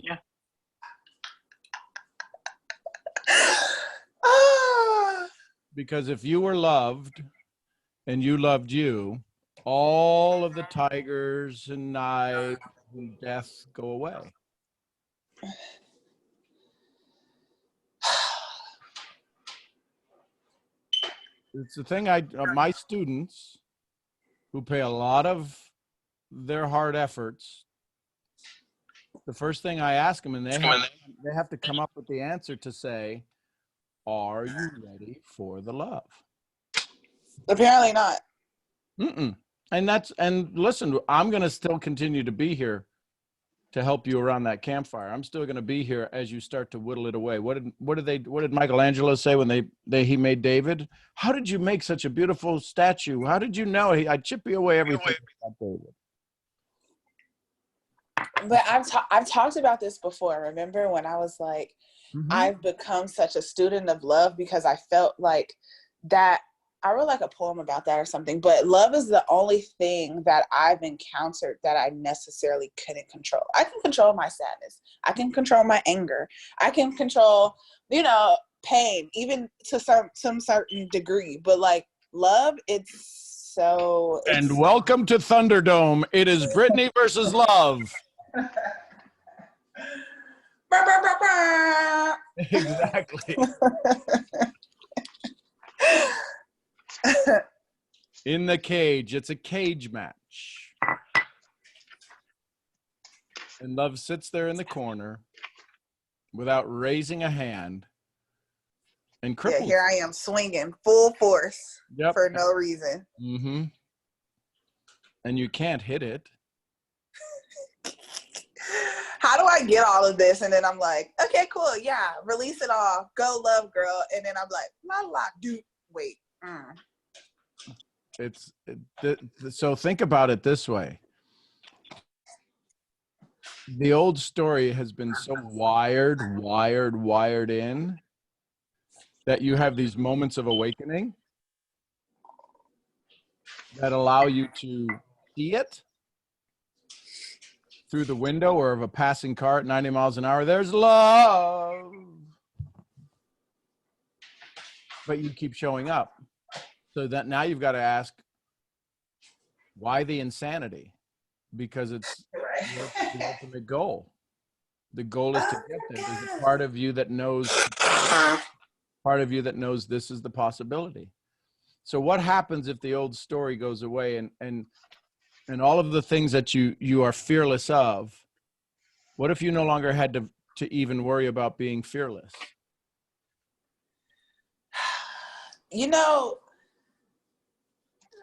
I: Yeah.
B: Because if you were loved and you loved you, all of the tigers and knives and deaths go away. It's the thing my students who pay a lot of their hard efforts, the first thing I ask them, and they have to come up with the answer to say, are you ready for the love?
H: Apparently not.
B: And listen, I'm going to still continue to be here to help you around that campfire. I'm still going to be here as you start to whittle it away. What did Michelangelo say when he made David? How did you make such a beautiful statue? How did you know? I'd chip you away everything about David.
H: But I've talked about this before. Remember when I was like, I've become such a student of love because I felt like that. I wrote like a poem about that or something, but love is the only thing that I've encountered that I necessarily couldn't control. I can control my sadness. I can control my anger. I can control, pain, even to some certain degree, but like love, it's so.
B: And welcome to Thunderdome. It is Britnee versus love. Exactly. In the cage. It's a cage match. And love sits there in the corner without raising a hand. and
H: Yeah,
B: crippled.
H: here I am swinging full force
B: Yep.
H: for no reason.
B: Mm-hmm. And you can't hit it.
H: How do I get all of this? And then I'm like, okay, cool. Yeah, release it all. Go love, girl. And then I'm like, la, dude, wait.
B: So think about it this way. The old story has been so wired in that you have these moments of awakening that allow you to see it through the window or of a passing car at 90 miles an hour. There's love. But you keep showing up. So that now you've got to ask, why the insanity? Because it's the ultimate goal. The goal is to get there. There's a part of you that knows this is the possibility. So what happens if the old story goes away and all of the things that you are fearless of? What if you no longer had to even worry about being fearless?
H: You know,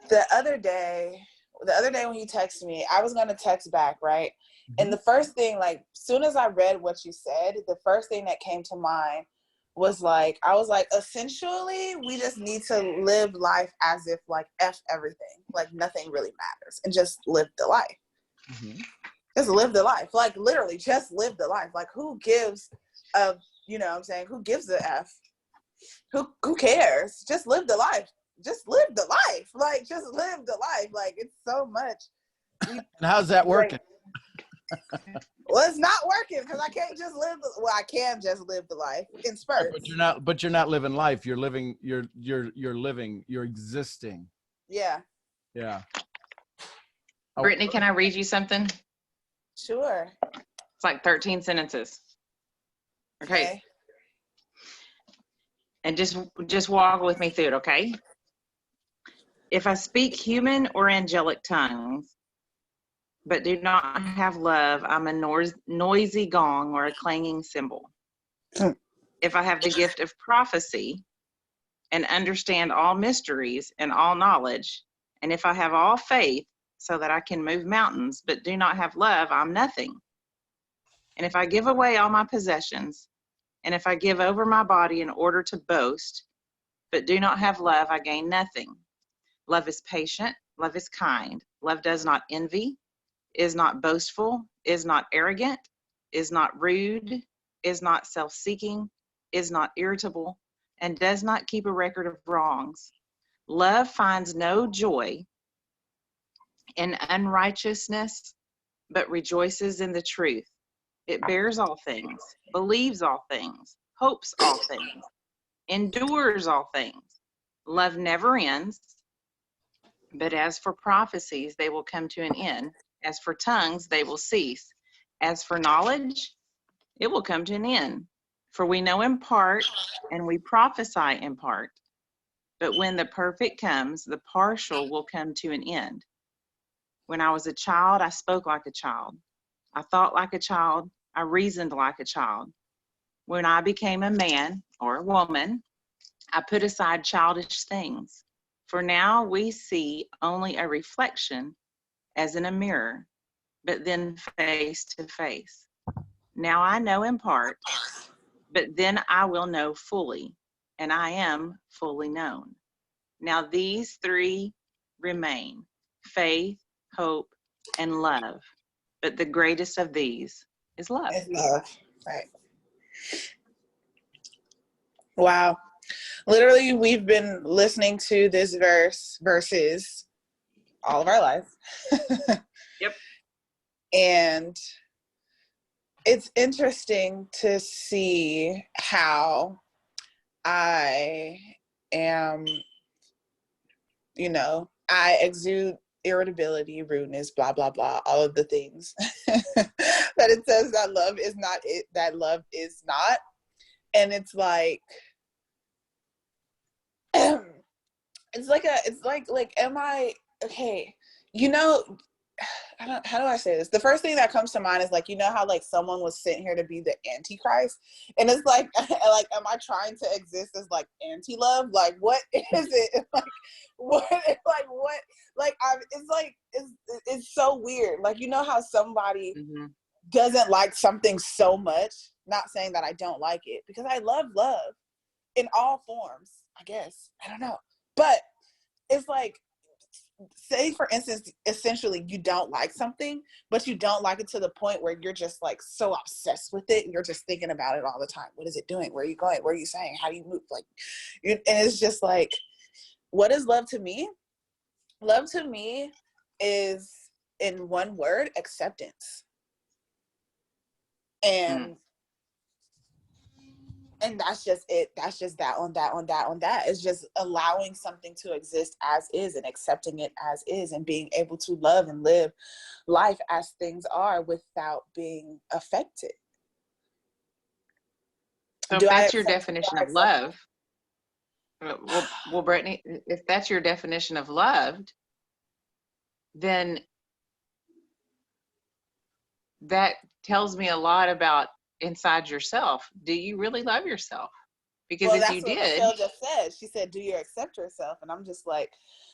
H: the other day when you texted me, I was going to text back, right? Mm-hmm. And the first thing, like, soon as I read what you said, the first thing that came to mind was like, I was like, essentially, we just need to live life as if, like, F everything. Like, nothing really matters. And just live the life. Mm-hmm. Just live the life. Like, literally, just live the life. Like, who gives a, you know what I'm saying? Who gives a F? Who cares? Just live the life. Just live the life. Like, just live the life. Like, it's so much.
B: And how's that working?
H: Well, it's not working because I can't just live. Well, I can just live the life in spurts.
B: But you're not living life. You're living. You're existing.
H: Yeah.
B: Yeah.
I: Britnee, can I read you something?
H: Sure.
I: It's like 13 sentences. Okay. And just walk with me through it, okay? If I speak human or angelic tongues, but do not have love, I'm a noisy gong or a clanging cymbal. If I have the gift of prophecy and understand all mysteries and all knowledge, and if I have all faith so that I can move mountains, but do not have love, I'm nothing. And if I give away all my possessions, and if I give over my body in order to boast, but do not have love, I gain nothing. Love is patient. Love is kind. Love does not envy, is not boastful, is not arrogant, is not rude, is not self-seeking, is not irritable, and does not keep a record of wrongs. Love finds no joy in unrighteousness, but rejoices in the truth. It bears all things, believes all things, hopes all things, endures all things. Love never ends, but as for prophecies, they will come to an end. As for tongues, they will cease. As for knowledge, it will come to an end. For we know in part, and we prophesy in part. But when the perfect comes, the partial will come to an end. When I was a child, I spoke like a child. I thought like a child. I reasoned like a child. When I became a man or a woman, I put aside childish things. For now we see only a reflection as in a mirror, but then face to face. Now I know in part, but then I will know fully, and I am fully known. Now these three remain: faith, hope, and love. But the greatest of these is love.
H: It's love, right. Wow. Literally, we've been listening to this verses all of our life.
I: Yep.
H: And it's interesting to see how I am, you know, I exude irritability, rudeness, blah, blah, blah, all of the things that it says that love is not it, that love is not. And it's like, it's like, am I, okay, you know, how do I say this? The first thing that comes to mind is like, you know how like someone was sent here to be the antichrist, and it's like, like, am I trying to exist as like anti-love? Like, what is it? Like, what? Like, what? Like, it's like, it's so weird. Like, you know how somebody doesn't like something so much. Not saying that I don't like it, because I love love in all forms. I guess, I don't know, but it's like, say for instance, essentially you don't like something, but you don't like it to the point where you're just like so obsessed with it, and you're just thinking about it all the time. What is it doing? Where are you going? Where are you saying? How do you move? Like, and it's just like, what is love to me? Love to me is, in one word, acceptance. And and that's just it. That's just that on that on that on that. It's just allowing something to exist as is and accepting it as is, and being able to love and live life as things are without being affected.
I: So if that's your definition of love, well, Britnee, if that's your definition of loved, then that tells me a lot about inside yourself. Do you really love yourself? Because if you did,
H: Michelle just said. She said, do you accept yourself? And I'm just like,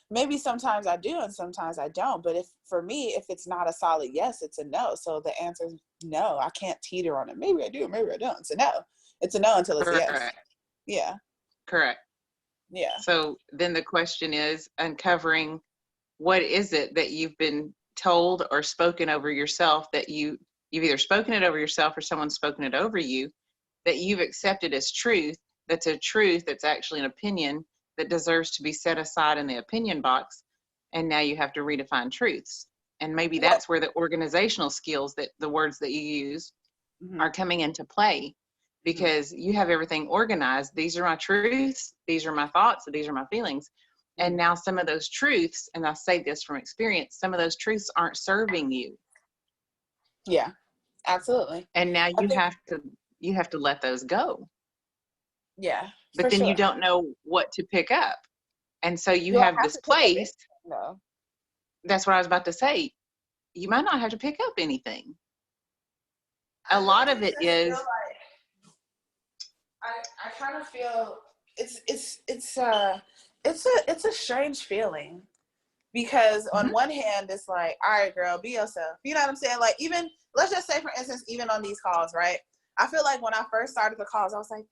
H: maybe sometimes I do and sometimes I don't. But for me, if it's not a solid yes, it's a no. So the answer is no. I can't teeter on it. Maybe I do, maybe I don't. It's a no. It's a no until it's
I: correct.
H: yes. Yeah.
I: Correct.
H: Yeah.
I: So then the question is uncovering, what is it that you've been told or spoken over yourself, that you've either spoken it over yourself or someone's spoken it over you, that you've accepted as truth, that's a truth, that's actually an opinion that deserves to be set aside in the opinion box, and now you have to redefine truths. And maybe that's where the organizational skills, that the words that you use, are coming into play, because you have everything organized. These are my truths, these are my thoughts, these are my feelings. And now some of those truths, and I say this from experience, some of those truths aren't serving you.
H: Yeah, absolutely.
I: And now you have to let those go.
H: Yeah.
I: But then you don't know what to pick up. And so you have this place.
H: No.
I: That's what I was about to say. You might not have to pick up anything. A lot of it is,
H: I kind of feel it's a strange feeling, because on one hand it's like, all right, girl, be yourself. You know what I'm saying? Like, even, let's just say for instance, even on these calls, right? I feel like when I first started the calls, I was like,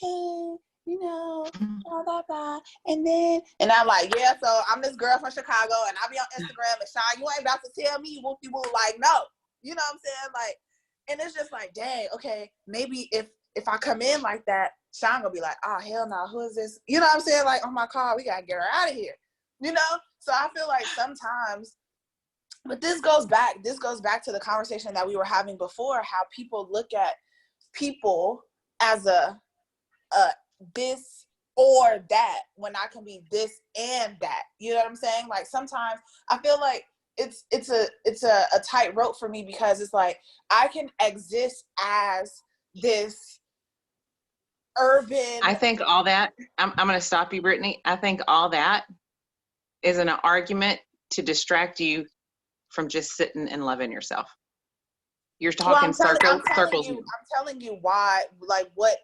H: hey, you know, blah, blah, blah. And I'm like, yeah, so I'm this girl from Chicago and I be on Instagram, and Sean, you ain't about to tell me whoopty woo. Like, no. You know what I'm saying? Like, and it's just like, dang, okay, maybe if I come in like that, Sean gonna be like, oh, hell no, who is this? You know what I'm saying? Like, oh my God, we gotta get her out of here. You know? So I feel like sometimes, but this goes back to the conversation that we were having before, how people look at people as a this or that, when I can be this and that. You know what I'm saying? Like, sometimes I feel like it's a tightrope for me, because it's like, I can exist as this urban.
I: I think all that, I'm going to stop you, Britnee. I think all that is an argument to distract you from just sitting and loving yourself. You're talking circles.
H: I'm telling you why, like, what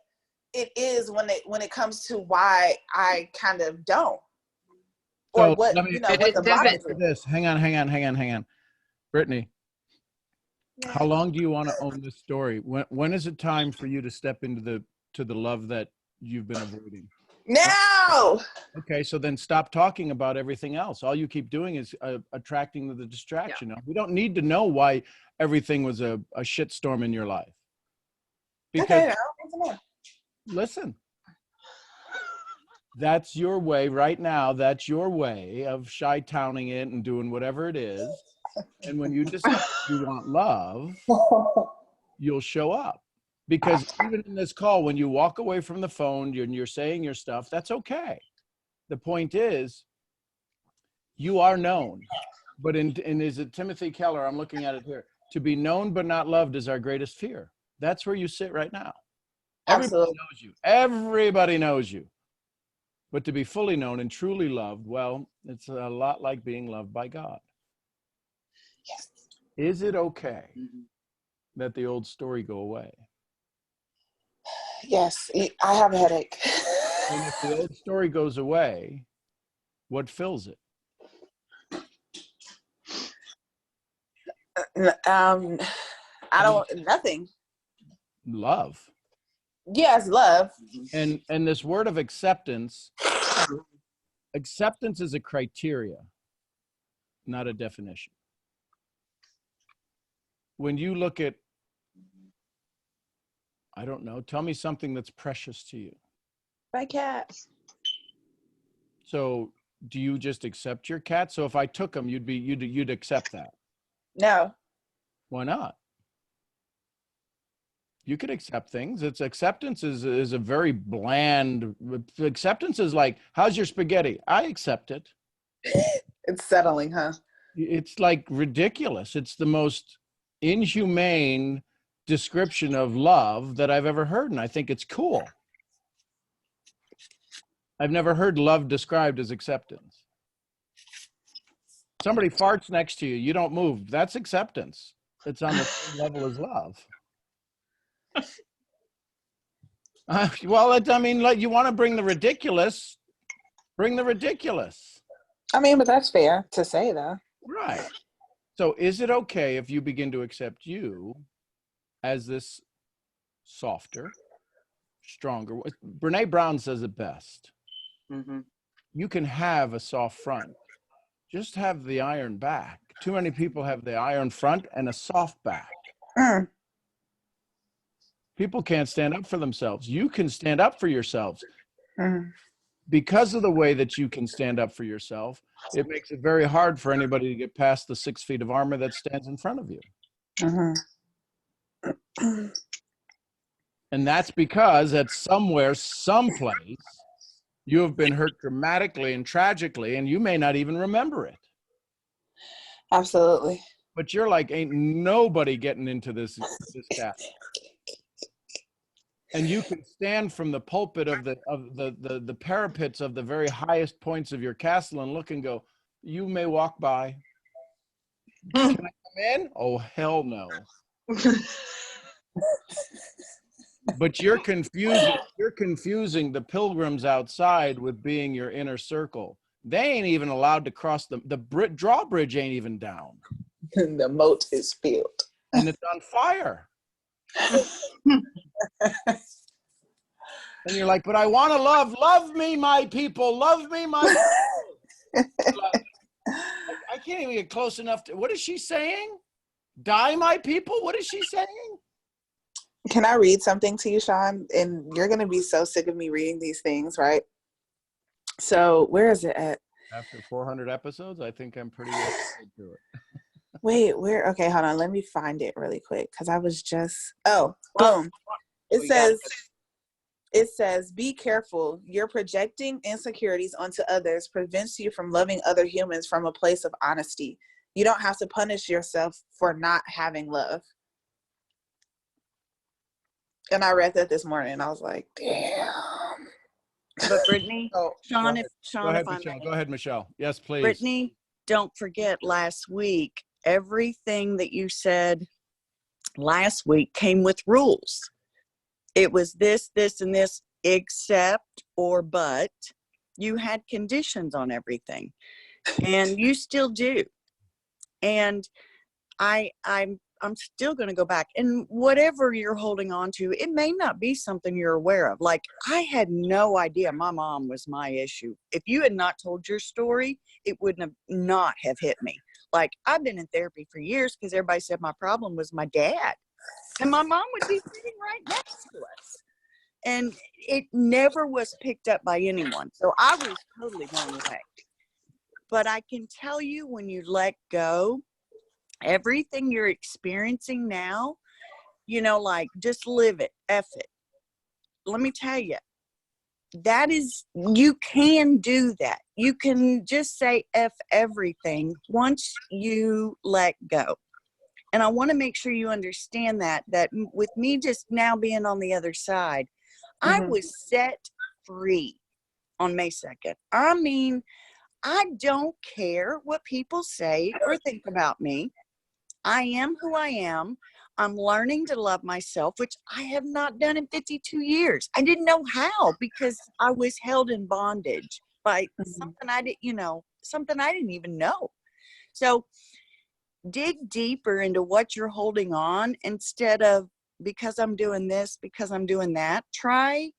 H: it is when it comes to why I kind of don't. Or
B: so
H: what,
B: let me,
H: you know, what the blockage is.
B: this. Hang on. Britney, how long do you want to own this story? When is it time for you to step into the love that you've been avoiding?
H: Now.
B: Okay, so then stop talking about everything else. All you keep doing is attracting the distraction. Yeah. We don't need to know why everything was a shitstorm in your life. Because, okay, listen, that's your way right now. That's your way of shy-towning it and doing whatever it is. And when you decide you want love, you'll show up. Because even in this call, when you walk away from the phone and you're saying your stuff, that's okay. The point is, you are known. But is it Timothy Keller? I'm looking at it here. To be known but not loved is our greatest fear. That's where you sit right now. Everybody knows you. Everybody knows you. But to be fully known and truly loved, well, it's a lot like being loved by God.
H: Yes.
B: Is it okay that the old story go away?
H: Yes, I have a headache.
B: And if the old story goes away, what fills it?
H: Nothing.
B: Love.
H: Yes, love.
B: And this word of acceptance is a criteria, not a definition. When you look at, I don't know, tell me something that's precious to you.
H: My cat.
B: So do you just accept your cat? So if I took him, you'd accept that?
H: No.
B: Why not? You could accept things. Acceptance is a very bland. Acceptance is like, how's your spaghetti? I accept it.
H: It's settling, huh?
B: It's like ridiculous. It's the most inhumane description of love that I've ever heard, and I think it's cool. I've never heard love described as acceptance. Somebody farts next to you, you don't move. That's acceptance. It's on the same level as love. Well, I mean, like, you want to bring the ridiculous, bring the ridiculous.
H: I mean, but that's fair to say, though.
B: Right. So is it okay if you begin to accept you as this softer, stronger? Brene Brown says it best. You can have a soft front. Just have the iron back. Too many people have the iron front and a soft back. People can't stand up for themselves. You can stand up for yourselves. Because of the way that you can stand up for yourself, it makes it very hard for anybody to get past the 6 feet of armor that stands in front of you. And that's because at somewhere, someplace, you have been hurt dramatically and tragically, and you may not even remember it.
H: Absolutely.
B: But you're like, ain't nobody getting into this castle. And you can stand from the pulpit of the parapets of the very highest points of your castle and look and go, you may walk by. Can I come in? Oh, hell no. But you're confusing the pilgrims outside with being your inner circle. They ain't even allowed to cross the drawbridge ain't even down.
H: The moat is filled.
B: And it's on fire. And you're like, but I want to love me, my people. Love me, my people. I can't even get close enough to, what is she saying? Die, my people? What is she saying?
H: Can I read something to you, Sean? And you're going to be so sick of me reading these things, right? So where is it at?
B: After 400 episodes, I think I'm pretty good to it.
H: Wait, where? Okay, hold on. Let me find it really quick because I was just, boom. It says, be careful. You're projecting insecurities onto others prevents you from loving other humans from a place of honesty. You don't have to punish yourself for not having love. And I read that this morning and I was like, damn.
J: But Britnee, Sean,
B: Go ahead, Michelle. Yes, please.
J: Britnee, don't forget last week, everything that you said last week came with rules. It was this, and this, except or but. You had conditions on everything. And you still do. And I'm still going to go back. And whatever you're holding on to, it may not be something you're aware of. Like, I had no idea my mom was my issue. If you had not told your story, it wouldn't not have hit me. Like, I've been in therapy for years because everybody said my problem was my dad. And my mom would be sitting right next to us. And it never was picked up by anyone. So I was totally blown away. But I can tell you, when you let go, everything you're experiencing now, you know, like, just live it, F it. Let me tell you, that is, you can do that. You can just say F everything once you let go. And I want to make sure you understand that with me just now being on the other side, I was set free on May 2nd. I mean, I don't care what people say or think about me. I am who I am. I'm learning to love myself, which I have not done in 52 years. I didn't know how because I was held in bondage by something I didn't, something I didn't even know. So dig deeper into what you're holding on instead of because I'm doing this, because I'm doing that. Try,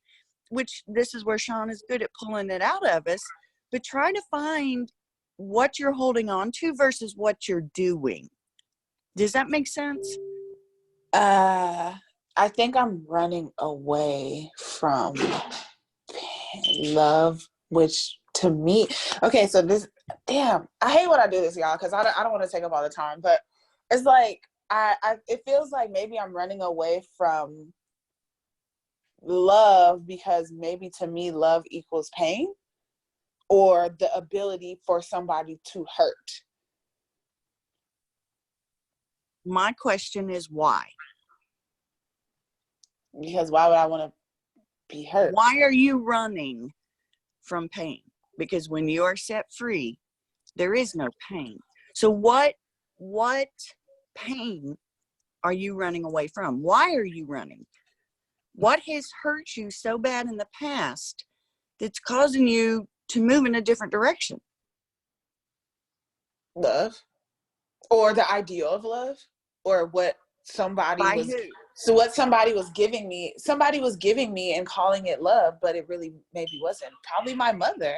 J: which this is where Sean is good at pulling it out of us, but try to find what you're holding on to versus what you're doing. Does that make sense?
H: I think I'm running away from love, which to me, okay, so this, damn, I hate when I do this, y'all, because I don't want to take up all the time, but it's like, it feels like maybe I'm running away from love because maybe to me, love equals pain or the ability for somebody to hurt.
J: My question is why?
H: Because why would I want to be hurt?
J: Why are you running from pain? Because when you are set free, there is no pain. So what pain are you running away from? Why are you running? What has hurt you so bad in the past that's causing you to move in a different direction?
H: Love, or the ideal of love, or what somebody
J: By
H: was.
J: who?
H: So what somebody was giving me and calling it love, but it really maybe wasn't. Probably my mother.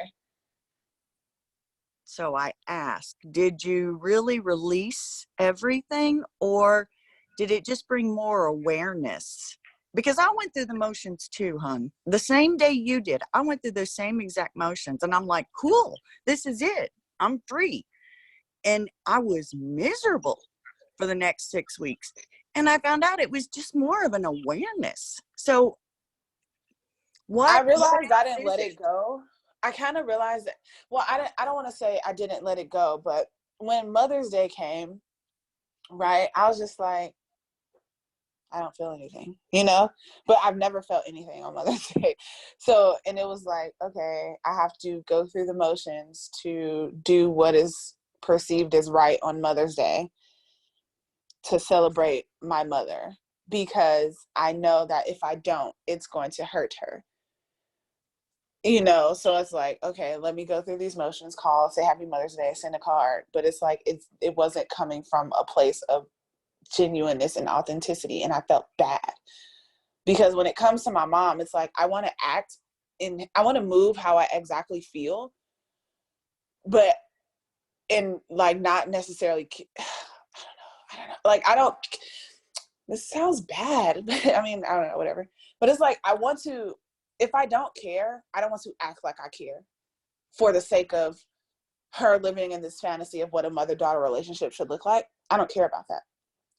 J: So I ask, did you really release everything or did it just bring more awareness? Because I went through the motions too, hon. The same day you did, I went through those same exact motions and I'm like, cool, this is it. I'm free. And I was miserable for the next 6 weeks. And I found out it was just more of an awareness. So
H: I realized I didn't let it go. I kind of realized that, well, I don't want to say I didn't let it go, but when Mother's Day came, right, I was just like, I don't feel anything, but I've never felt anything on Mother's Day. So, and it was like, okay, I have to go through the motions to do what is perceived as right on Mother's Day to celebrate my mother, because I know that if I don't, it's going to hurt her. So it's like, okay, let me go through these motions, call, say happy Mother's Day, send a card. But it's like, it wasn't coming from a place of genuineness and authenticity. And I felt bad because when it comes to my mom, it's like, I want to act I want to move how I exactly feel, but in like, not necessarily, I don't know. Like, this sounds bad, but I mean, I don't know, whatever. But it's like, if I don't care, I don't want to act like I care for the sake of her living in this fantasy of what a mother-daughter relationship should look like. I don't care about that,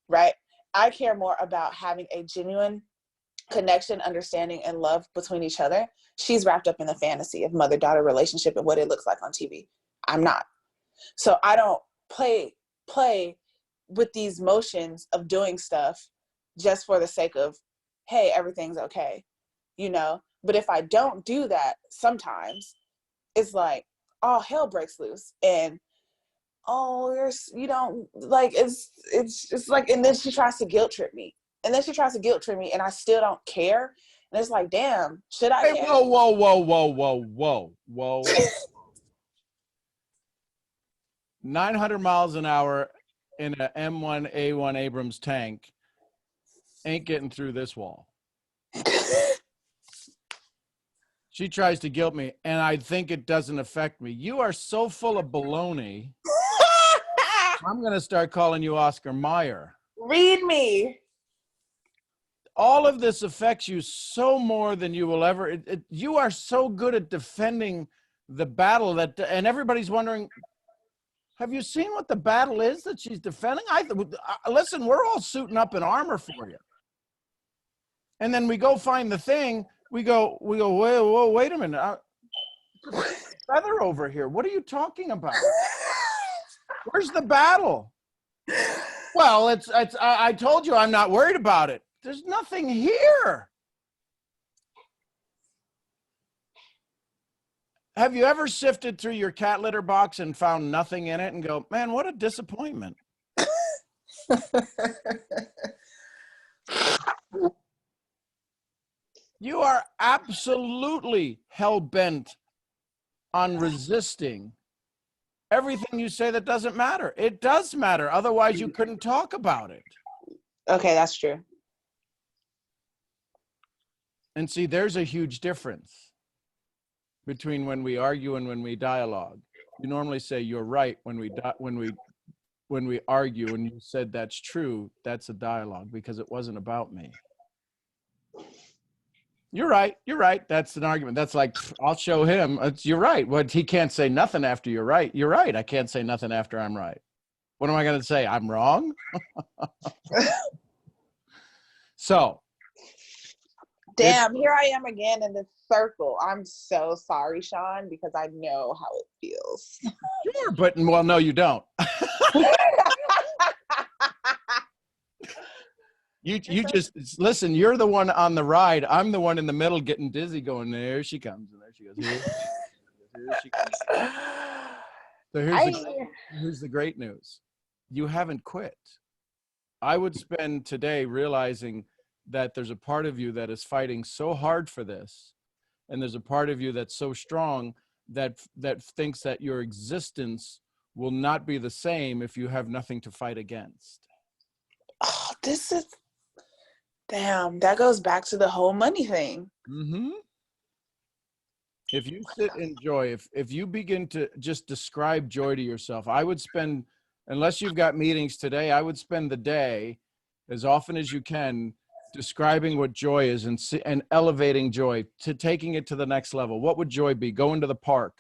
H: right? I care more about having a genuine connection, understanding, and love between each other. She's wrapped up in the fantasy of mother-daughter relationship and what it looks like on TV. I'm not. So I don't play with these motions of doing stuff just for the sake of, hey, everything's okay, But if I don't do that, sometimes it's like, all hell breaks loose, and it's like, and then she tries to guilt trip me, and I still don't care, and it's like, damn, should I care?
B: Whoa. 900 miles an hour in a M1A1 Abrams tank ain't getting through this wall. She tries to guilt me, and I think it doesn't affect me. You are so full of baloney. I'm going to start calling you Oscar Mayer.
H: Read me.
B: All of this affects you so more than you will ever. You are so good at defending the battle and everybody's wondering, have you seen what the battle is that she's defending? Listen, we're all suiting up in armor for you. And then we go find the thing. We go, wait a minute. Feather over here. What are you talking about? Where's the battle? Well, I told you I'm not worried about it. There's nothing here. Have you ever sifted through your cat litter box and found nothing in it and go, man, what a disappointment? You are absolutely hell-bent on resisting everything you say that doesn't matter. It does matter. Otherwise, you couldn't talk about it.
H: Okay, that's true.
B: And see, there's a huge difference between when we argue and when we dialogue. You normally say you're right when we argue, and you said that's true. That's a dialogue because it wasn't about me. You're right. You're right. That's an argument. That's like, I'll show him. You're right. What, he can't say nothing after you're right. You're right. I can't say nothing after I'm right. What am I going to say? I'm wrong? So.
H: Damn, here I am again in this circle. I'm so sorry, Sean, because I know how it feels.
B: Sure, but, well, no, you don't. You just listen. You're the one on the ride. I'm the one in the middle getting dizzy, going, there she comes, and there she goes. Here she comes. So here's the great news. You haven't quit. I would spend today realizing that there's a part of you that is fighting so hard for this, and there's a part of you that's so strong that thinks that your existence will not be the same if you have nothing to fight against.
H: Oh, this is. Damn, that goes back to the whole money thing.
B: Mm-hmm. If you sit in joy, if you begin to just describe joy to yourself, I would spend, unless you've got meetings today, I would spend the day as often as you can describing what joy is and elevating joy, to taking it to the next level. What would joy be? Going to the park.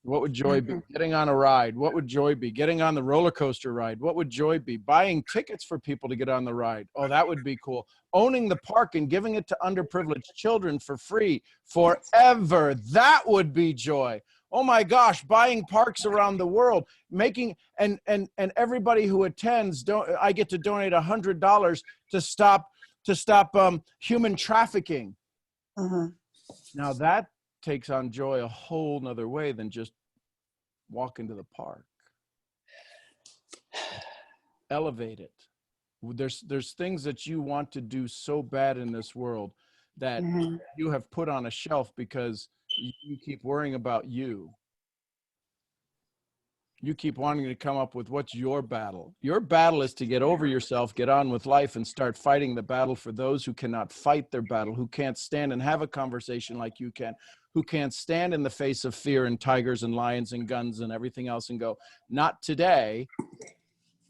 B: What would joy be? Getting on a ride. What would joy be? Getting on the roller coaster ride. What would joy be? Buying tickets for people to get on the ride. Oh, that would be cool. Owning the park and giving it to underprivileged children for free forever. That would be joy. Oh my gosh, buying parks around the world, making and everybody who attends, I get to donate $100 to stop human trafficking. Now that takes on joy a whole nother way than just walking to the park. Elevate it. There's things that you want to do so bad in this world that you have put on a shelf because you keep worrying about you. You keep wanting to come up with what's your battle. Your battle is to get over yourself, get on with life, and start fighting the battle for those who cannot fight their battle, who can't stand and have a conversation like you can, who can't stand in the face of fear and tigers and lions and guns and everything else and go, not today.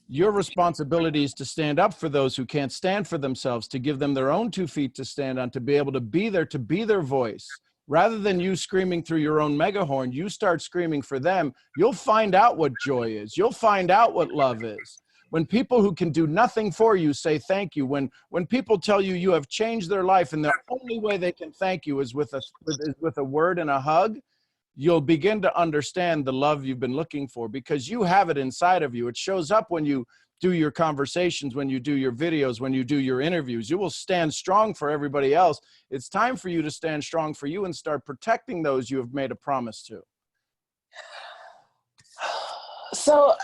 B: Your responsibility is to stand up for those who can't stand for themselves, to give them their own 2 feet to stand on, to be able to be there, to be their voice. Rather than you screaming through your own megahorn, you start screaming for them. You'll find out what joy is. You'll find out what love is. When people who can do nothing for you say thank you, when people tell you you have changed their life and the only way they can thank you is with a word and a hug, you'll begin to understand the love you've been looking for, because you have it inside of you. It shows up when you do your conversations, when you do your videos, when you do your interviews. You will stand strong for everybody else. It's time for you to stand strong for you and start protecting those you have made a promise to.
H: So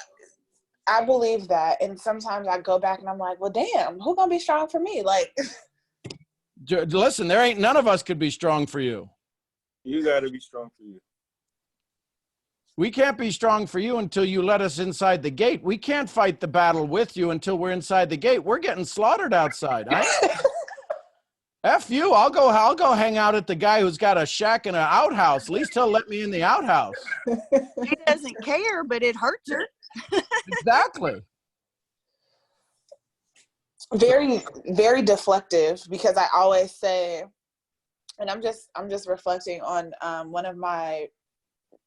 H: I believe that. And sometimes I go back and I'm like, well, damn, who's going to be strong for me? Like,
B: listen, there ain't none of us could be strong for you.
E: You got to be strong for you.
B: We can't be strong for you until you let us inside the gate. We can't fight the battle with you until we're inside the gate. We're getting slaughtered outside. F you. I'll go hang out at the guy who's got a shack and an outhouse. At least he'll let me in the outhouse.
J: He doesn't care, but it hurts her.
B: Exactly.
H: Very, very deflective, because I always say, and I'm just reflecting on one of my,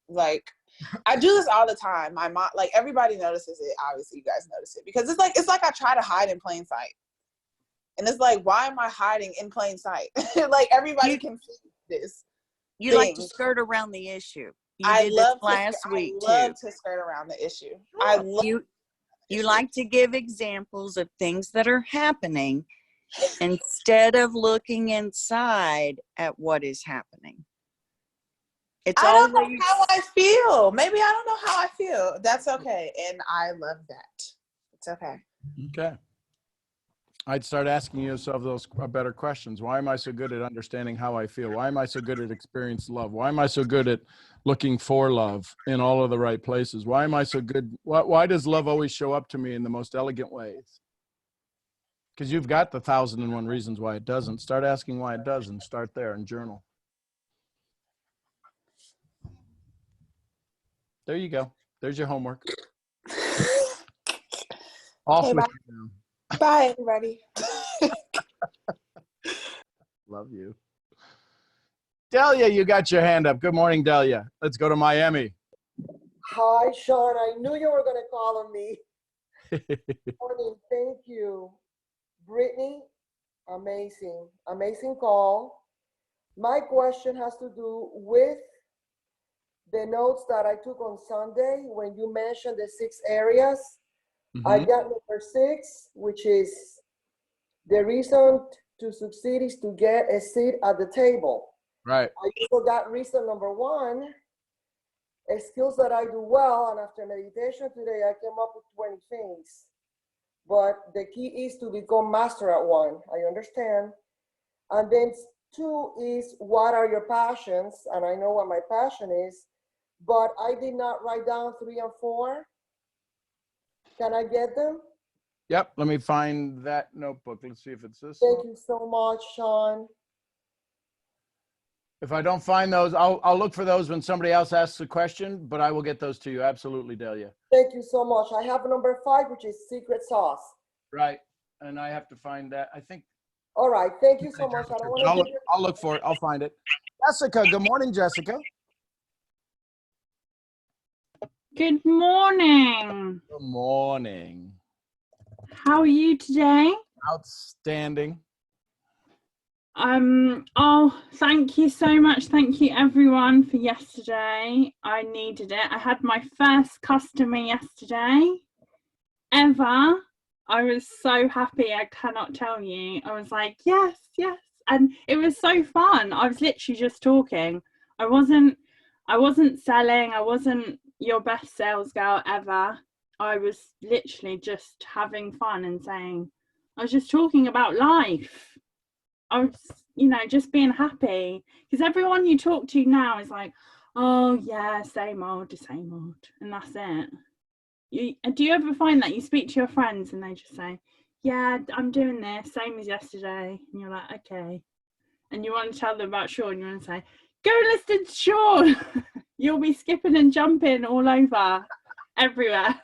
H: like, I do this all the time. My mom, like, everybody notices it. Obviously, you guys notice it, because it's like I try to hide in plain sight, and it's like, why am I hiding in plain sight? Like, everybody can see this.
J: You like to skirt around the issue.
H: I love
J: to
H: skirt around the issue.
J: You like to give examples of things that are happening instead of looking inside at what is happening.
H: I don't know how I feel. Maybe I don't know how I feel. That's okay. And I love that. It's okay.
B: Okay. I'd start asking yourself those better questions. Why am I so good at understanding how I feel? Why am I so good at experiencing love? Why am I so good at looking for love in all of the right places? Why am I so good? Why does love always show up to me in the most elegant ways? Because you've got the 1,001 reasons why it doesn't. Start asking why it does and start there and journal. There you go. There's your homework. Off
H: Okay,
B: with
H: bye.
B: you now.
H: Bye, everybody.
B: Love you. Delia, you got your hand up. Good morning, Delia. Let's go to Miami.
K: Hi, Sean. I knew you were going to call on me. Morning. Thank you. Britnee, amazing. Amazing call. My question has to do with the notes that I took on Sunday when you mentioned the 6 areas. I got number 6, which is the reason to succeed is to get a seat at the table.
B: Right.
K: I also got reason number 1, skills that I do well, and after meditation today, I came up with 20 things. But the key is to become master at 1. I understand. And then 2 is what are your passions? And I know what my passion is, but I did not write down 3 and 4. Can I get them?
B: Yep. Let me find that notebook. Let's see if it's this
K: Thank
B: one.
K: you so much, Sean.
B: If I don't find those, I'll look for those when somebody else asks a question, but I will get those to you. Absolutely, Delia.
K: Thank you so much. I have number 5, which is secret sauce.
B: Right. And I have to find that. I think.
K: All right. Thank you so much. I don't want to give you.
B: I'll look for it. I'll find it. Jessica, good morning, Jessica.
L: Good morning.
B: Good morning.
L: How are you today?
B: Outstanding.
L: Oh, thank you so much. Thank you everyone for yesterday. I needed it. I had my first customer yesterday ever. I was so happy. I cannot tell you. I was like, yes, yes. And it was so fun. I was literally just talking. I wasn't selling. I wasn't your best sales girl ever. I was literally just having fun and saying, I was just talking about life. I was, just being happy, because everyone you talk to now is like, oh yeah, same old, and that's it. Do you ever find that you speak to your friends and they just say, yeah, I'm doing this, same as yesterday, and you're like, okay, and you want to tell them about Sean, you want to say, go listen to Sean. You'll be skipping and jumping all over, everywhere.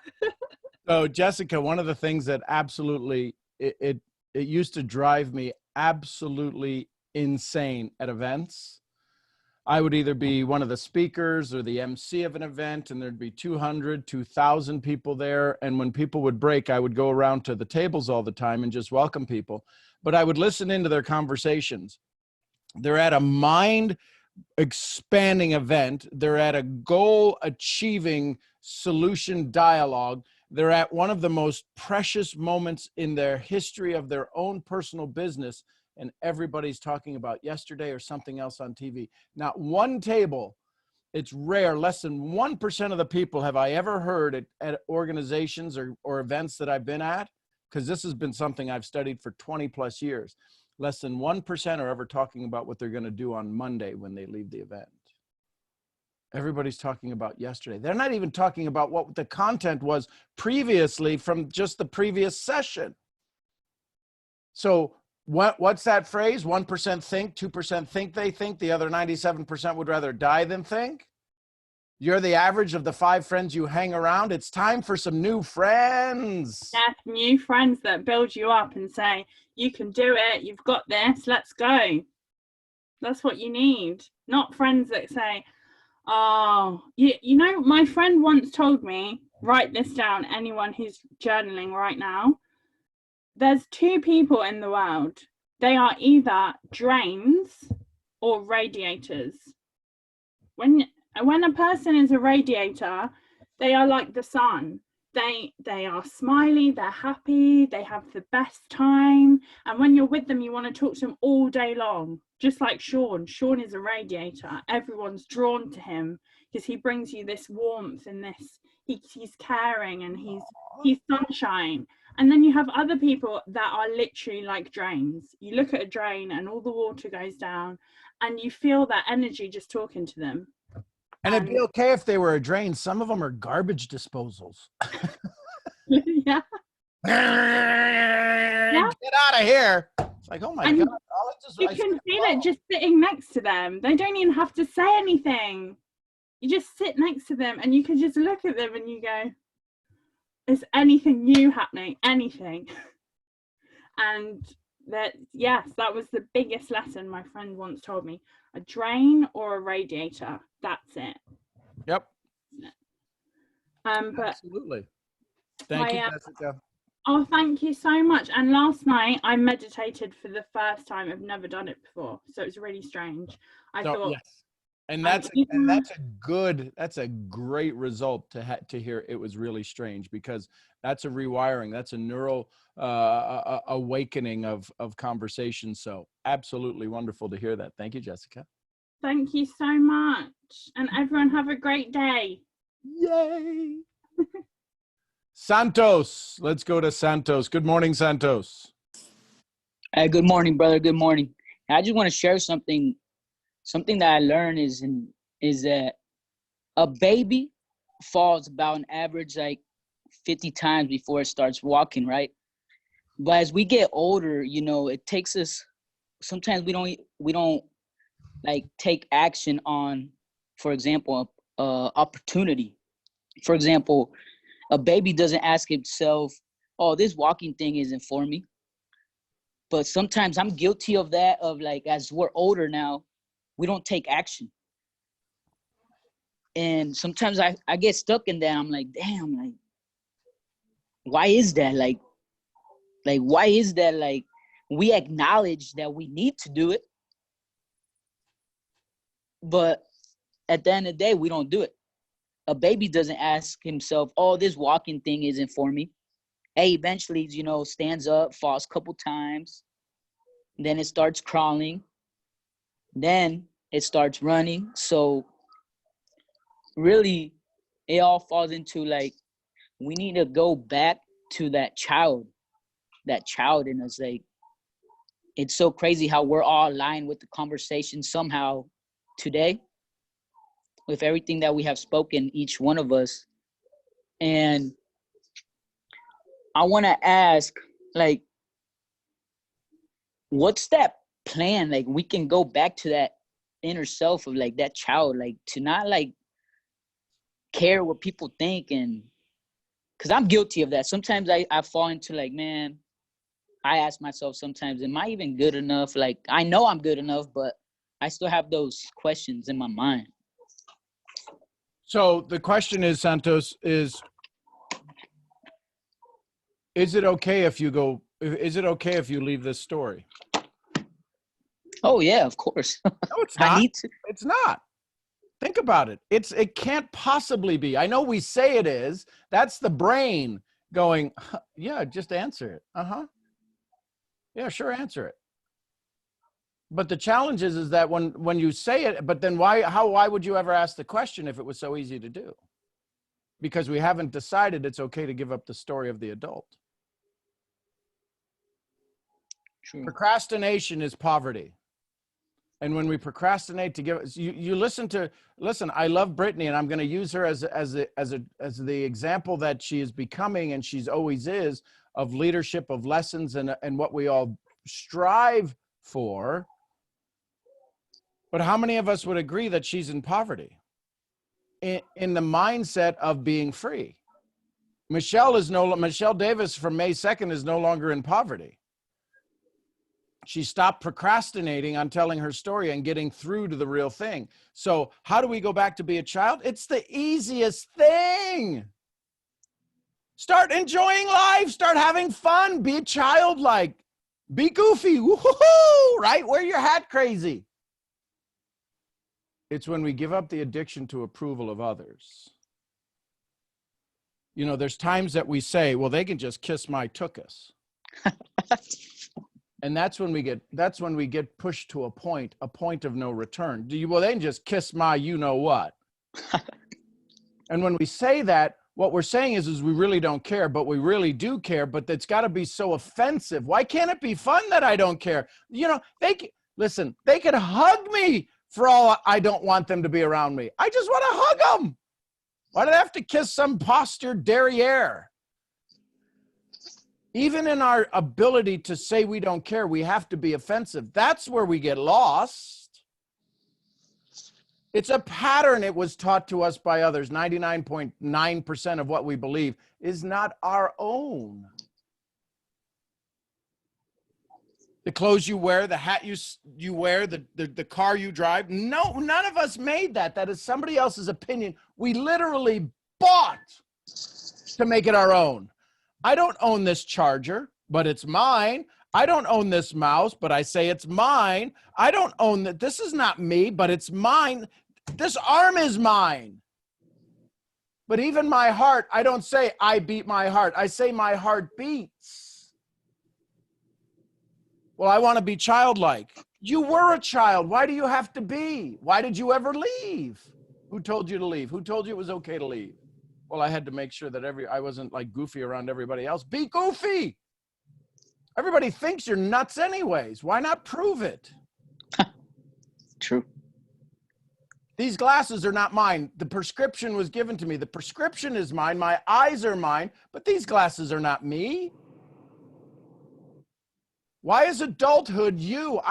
B: So Jessica, one of the things that absolutely, it used to drive me absolutely insane at events. I would either be one of the speakers or the MC of an event, and there'd be 200, 2,000 people there. And when people would break, I would go around to the tables all the time and just welcome people. But I would listen into their conversations. They're at a mind expanding event. They're at a goal achieving solution dialogue. They're at one of the most precious moments in their history of their own personal business, and everybody's talking about yesterday or something else on TV. Not one table, it's rare, less than 1% of the people have I ever heard at organizations or events that I've been at, because this has been something I've studied for 20 plus years. Less than 1% are ever talking about what they're going to do on Monday when they leave the event. Everybody's talking about yesterday. They're not even talking about what the content was previously from just the previous session. So what's that phrase? 1% think, 2% think they think, the other 97% would rather die than think. You're the average of the 5 friends you hang around. It's time for some new friends.
L: Yeah, new friends that build you up and say, you can do it, you've got this, let's go. That's what you need. Not friends that say, oh, my friend once told me, write this down, anyone who's journaling right now. There's 2 people in the world. They are either drains or radiators. When a person is a radiator, they are like the sun. They are smiley, they're happy, they have the best time. And when you're with them, you want to talk to them all day long. Just like Sean. Sean is a radiator. Everyone's drawn to him because he brings you this warmth and this, he's caring and he's sunshine. And then you have other people that are literally like drains. You look at a drain and all the water goes down and you feel that energy just talking to them.
B: And it'd be okay if they were a drain. Some of them are garbage disposals.
L: Yeah.
B: Get out of here. It's like, oh my God.
L: You can feel it just sitting next to them. They don't even have to say anything. You just sit next to them and you can just look at them and you go, is anything new happening? Anything? And that, yes, that was the biggest lesson my friend once told me. A drain or a radiator. That's it.
B: Yep.
L: But
B: absolutely. Thank you, Jessica.
L: Oh, thank you so much. And last night I meditated for the first time. I've never done it before, so it was really strange. I thought,
B: yes, and that's a great result to hear. It was really strange because that's a rewiring. That's a neural awakening of conversation. So absolutely wonderful to hear that. Thank you, Jessica.
L: Thank you so much, and everyone have a great day.
B: Yay! Santos, let's go to Santos. Good morning, Santos.
M: Hey, good morning, brother. Good morning. I just want to share something that I learned is that a baby falls about an average like 50 times before it starts walking, right? But as we get older, you know, it takes us, sometimes we don't like take action on, for example, opportunity. For example, a baby doesn't ask himself, oh, this walking thing isn't for me. But sometimes I'm guilty of that, of like, as we're older now, we don't take action. And sometimes I get stuck in that. I'm like, damn, like, why is that? Like, why is that? Like, we acknowledge that we need to do it, but at the end of the day, we don't do it. A baby doesn't ask himself, oh, this walking thing isn't for me. Hey, eventually, you know, stands up, falls a couple times. Then it starts crawling. Then it starts running. So really, it all falls into like, we need to go back to that child in us. Like, it's so crazy how we're all aligned with the conversation somehow today, with everything that we have spoken, each one of us. And I want to ask, like, what's that plan? Like, we can go back to that inner self of like that child, like to not like care what people think. And because I'm guilty of that. Sometimes I fall into like, man, I ask myself sometimes, am I even good enough? Like, I know I'm good enough, but I still have those questions in my mind.
B: So the question is, Santos, is it okay if you go, is it okay if you leave this story?
M: Oh yeah, of course.
B: No, it's not.
M: I need to.
B: It's not. Think about it. It can't possibly be. I know we say it is. That's the brain going, yeah, just answer it. Uh-huh. Yeah, sure, answer it. But the challenge is that when you say it, but then why would you ever ask the question if it was so easy to do? Because we haven't decided it's okay to give up the story of the adult. True. Procrastination is poverty. And when we procrastinate to give, you listen, I love Britnee, and I'm going to use her as the example that she is becoming, and she's always is, of leadership, of lessons, and what we all strive for. But how many of us would agree that she's in poverty, in the mindset of being free? Michelle Davis from May 2nd is no longer in poverty. She stopped procrastinating on telling her story and getting through to the real thing. So how do we go back to be a child? It's the easiest thing. Start enjoying life. Start having fun. Be childlike. Be goofy. Woo-hoo-hoo, right? Wear your hat crazy. It's when we give up the addiction to approval of others. You know, there's times that we say, well, they can just kiss my tuchus. And that's when we get pushed to a point of no return. Well, they can just kiss my you know what. And when we say that, what we're saying is we really don't care, but we really do care, but it's got to be so offensive. Why can't it be fun that I don't care? You know, listen, they could hug me for all I don't want them to be around me. I just want to hug them. Why do they have to kiss some postured derriere? Even in our ability to say we don't care, we have to be offensive. That's where we get lost. It's a pattern. It was taught to us by others. 99.9% of what we believe is not our own. The clothes you wear, the hat you wear, the car you drive. No, none of us made that. That is somebody else's opinion. We literally bought to make it our own. I don't own this charger, but it's mine. I don't own this mouse, but I say it's mine. I don't own that. This is not me, but it's mine. This arm is mine. But even my heart, I don't say I beat my heart. I say my heart beats. Well, I want to be childlike. You were a child. Why do you have to be? Why did you ever leave? Who told you to leave? Who told you it was okay to leave? Well, I had to make sure that I wasn't like goofy around everybody else. Be goofy. Everybody thinks you're nuts anyways. Why not prove it?
M: True.
B: These glasses are not mine. The prescription was given to me. The prescription is mine. My eyes are mine, but these glasses are not me. Why is adulthood you?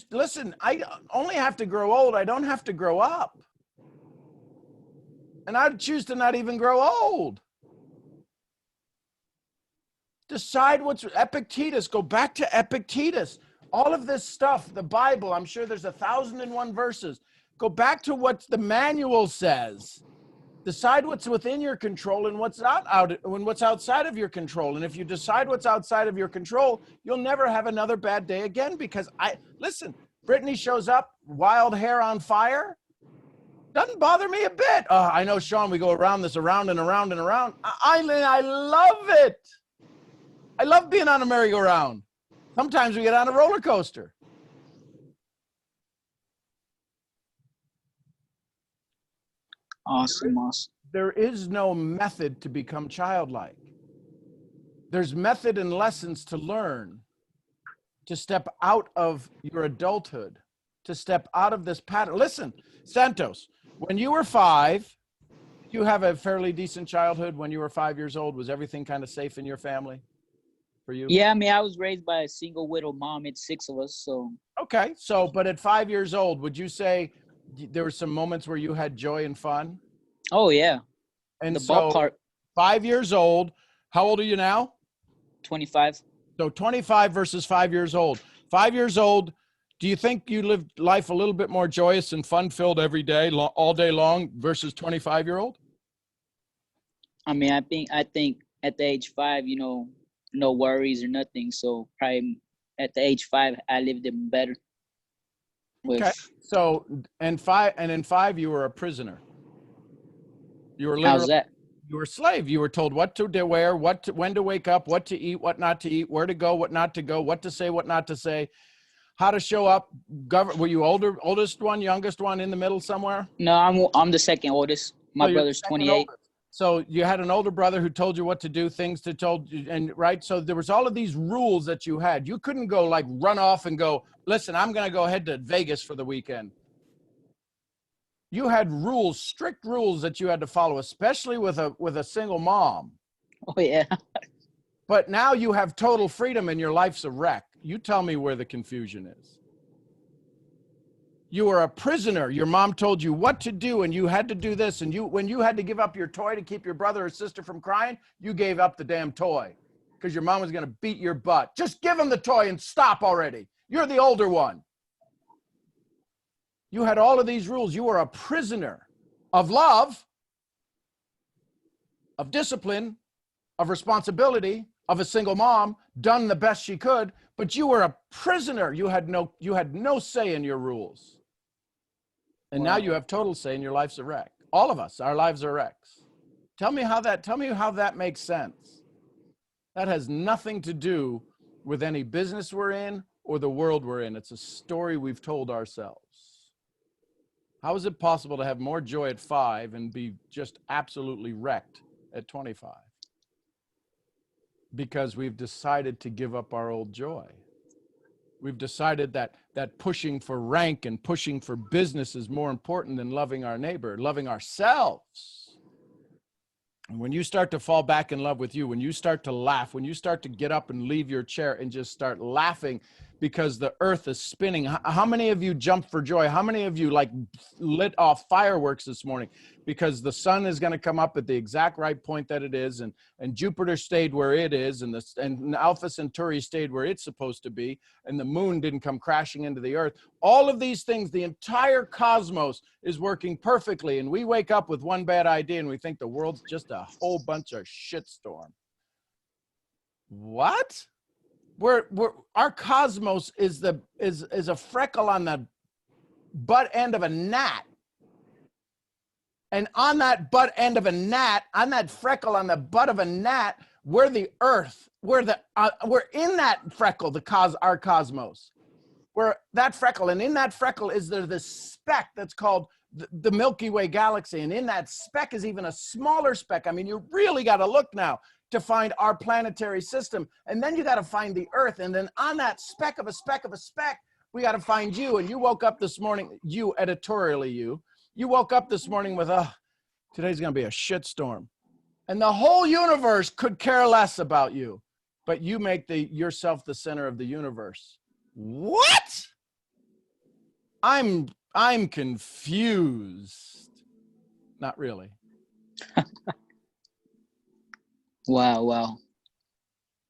B: Listen, I only have to grow old. I don't have to grow up. And I'd choose to not even grow old. Decide what's Epictetus. Go back to Epictetus. All of this stuff, the Bible, I'm sure there's 1,001 verses. Go back to what the manual says. Decide what's within your control and what's outside of your control. And if you decide what's outside of your control, you'll never have another bad day again. Because listen, Britnee shows up, wild hair on fire. Doesn't bother me a bit. I know, Sean, we go around this, around and around and around. I love it. I love being on a merry-go-round. Sometimes we get on a roller coaster.
M: Awesome.
B: There is no method to become childlike. There's method and lessons to learn, to step out of your adulthood, to step out of this pattern. Listen, Santos, when you were 5, you have a fairly decent childhood. When you were 5 years old, was everything kind of safe in your family for you?
M: Yeah, I mean, I was raised by a single widow mom. It's 6 of us, so.
B: Okay, but at 5 years old, would you say there were some moments where you had joy and fun?
M: Oh, yeah.
B: And
M: the
B: so
M: ballpark.
B: 5 years old, how old are you now?
M: 25.
B: So 25 versus 5 years old. 5 years old, do you think you lived life a little bit more joyous and fun-filled every day, all day long, versus 25-year-old?
M: I mean, I think at the age 5, no worries or nothing. So probably at the age 5, I lived it better.
B: Okay. So, in 5, you were a prisoner. You were
M: How's
B: literally,
M: that?
B: you were a slave. You were told what to wear, when to wake up, what to eat, what not to eat, where to go, what not to go, what to say, what not to say, how to show up. Were you oldest one, youngest one, in the middle somewhere?
M: No, I'm the second oldest. My brother's 28.
B: Oldest. So you had an older brother who told you what to do, things to told you, and right. So there was all of these rules that you had. You couldn't go like run off and go, listen, I'm going to go ahead to Vegas for the weekend. You had rules, strict rules that you had to follow, especially with a single mom.
M: Oh yeah.
B: But now you have total freedom and your life's a wreck. You tell me where the confusion is. You were a prisoner. Your mom told you what to do and you had to do this. And when you had to give up your toy to keep your brother or sister from crying, you gave up the damn toy because your mom was going to beat your butt. Just give them the toy and stop already. You're the older one. You had all of these rules. You were a prisoner of love, of discipline, of responsibility, of a single mom, done the best she could, but you were a prisoner. You had no say in your rules. And now you have total say and your life's a wreck. All of us, our lives are wrecks. Tell me how that makes sense. That has nothing to do with any business we're in or the world we're in. It's a story we've told ourselves. How is it possible to have more joy at 5 and be just absolutely wrecked at 25? Because we've decided to give up our old joy. We've decided that pushing for rank and pushing for business is more important than loving our neighbor, loving ourselves. And when you start to fall back in love with you, when you start to laugh, when you start to get up and leave your chair and just start laughing because the earth is spinning. How many of you jumped for joy? How many of you like lit off fireworks this morning because the sun is going to come up at the exact right point that it is, and Jupiter stayed where it is, and Alpha Centauri stayed where it's supposed to be, and the moon didn't come crashing into the earth. All of these things, the entire cosmos is working perfectly, and we wake up with one bad idea and we think the world's just a whole bunch of shitstorm. What? Our cosmos is a freckle on the butt end of a gnat. And on that butt end of a gnat, on that freckle on the butt of a gnat, we're the earth. We're in that freckle, our cosmos. We're that freckle, and in that freckle is there this speck that's called the Milky Way galaxy. And in that speck is even a smaller speck. I mean, you really got to look now to find our planetary system. And then you got to find the earth. And then on that speck of a speck of a speck, we got to find you. And you woke up this morning, you editorially, you woke up this morning with, today's going to be a shitstorm. And the whole universe could care less about you, but you make yourself the center of the universe. What? I'm confused. Not really.
M: Wow.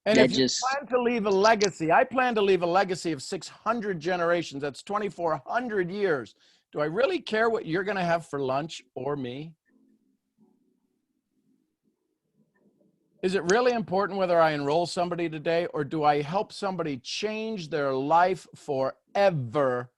B: And if you plan to leave a legacy, I plan to leave a legacy of 600 generations. That's 2,400 years. Do I really care what you're going to have for lunch or me? Is it really important whether I enroll somebody today, or do I help somebody change their life forever,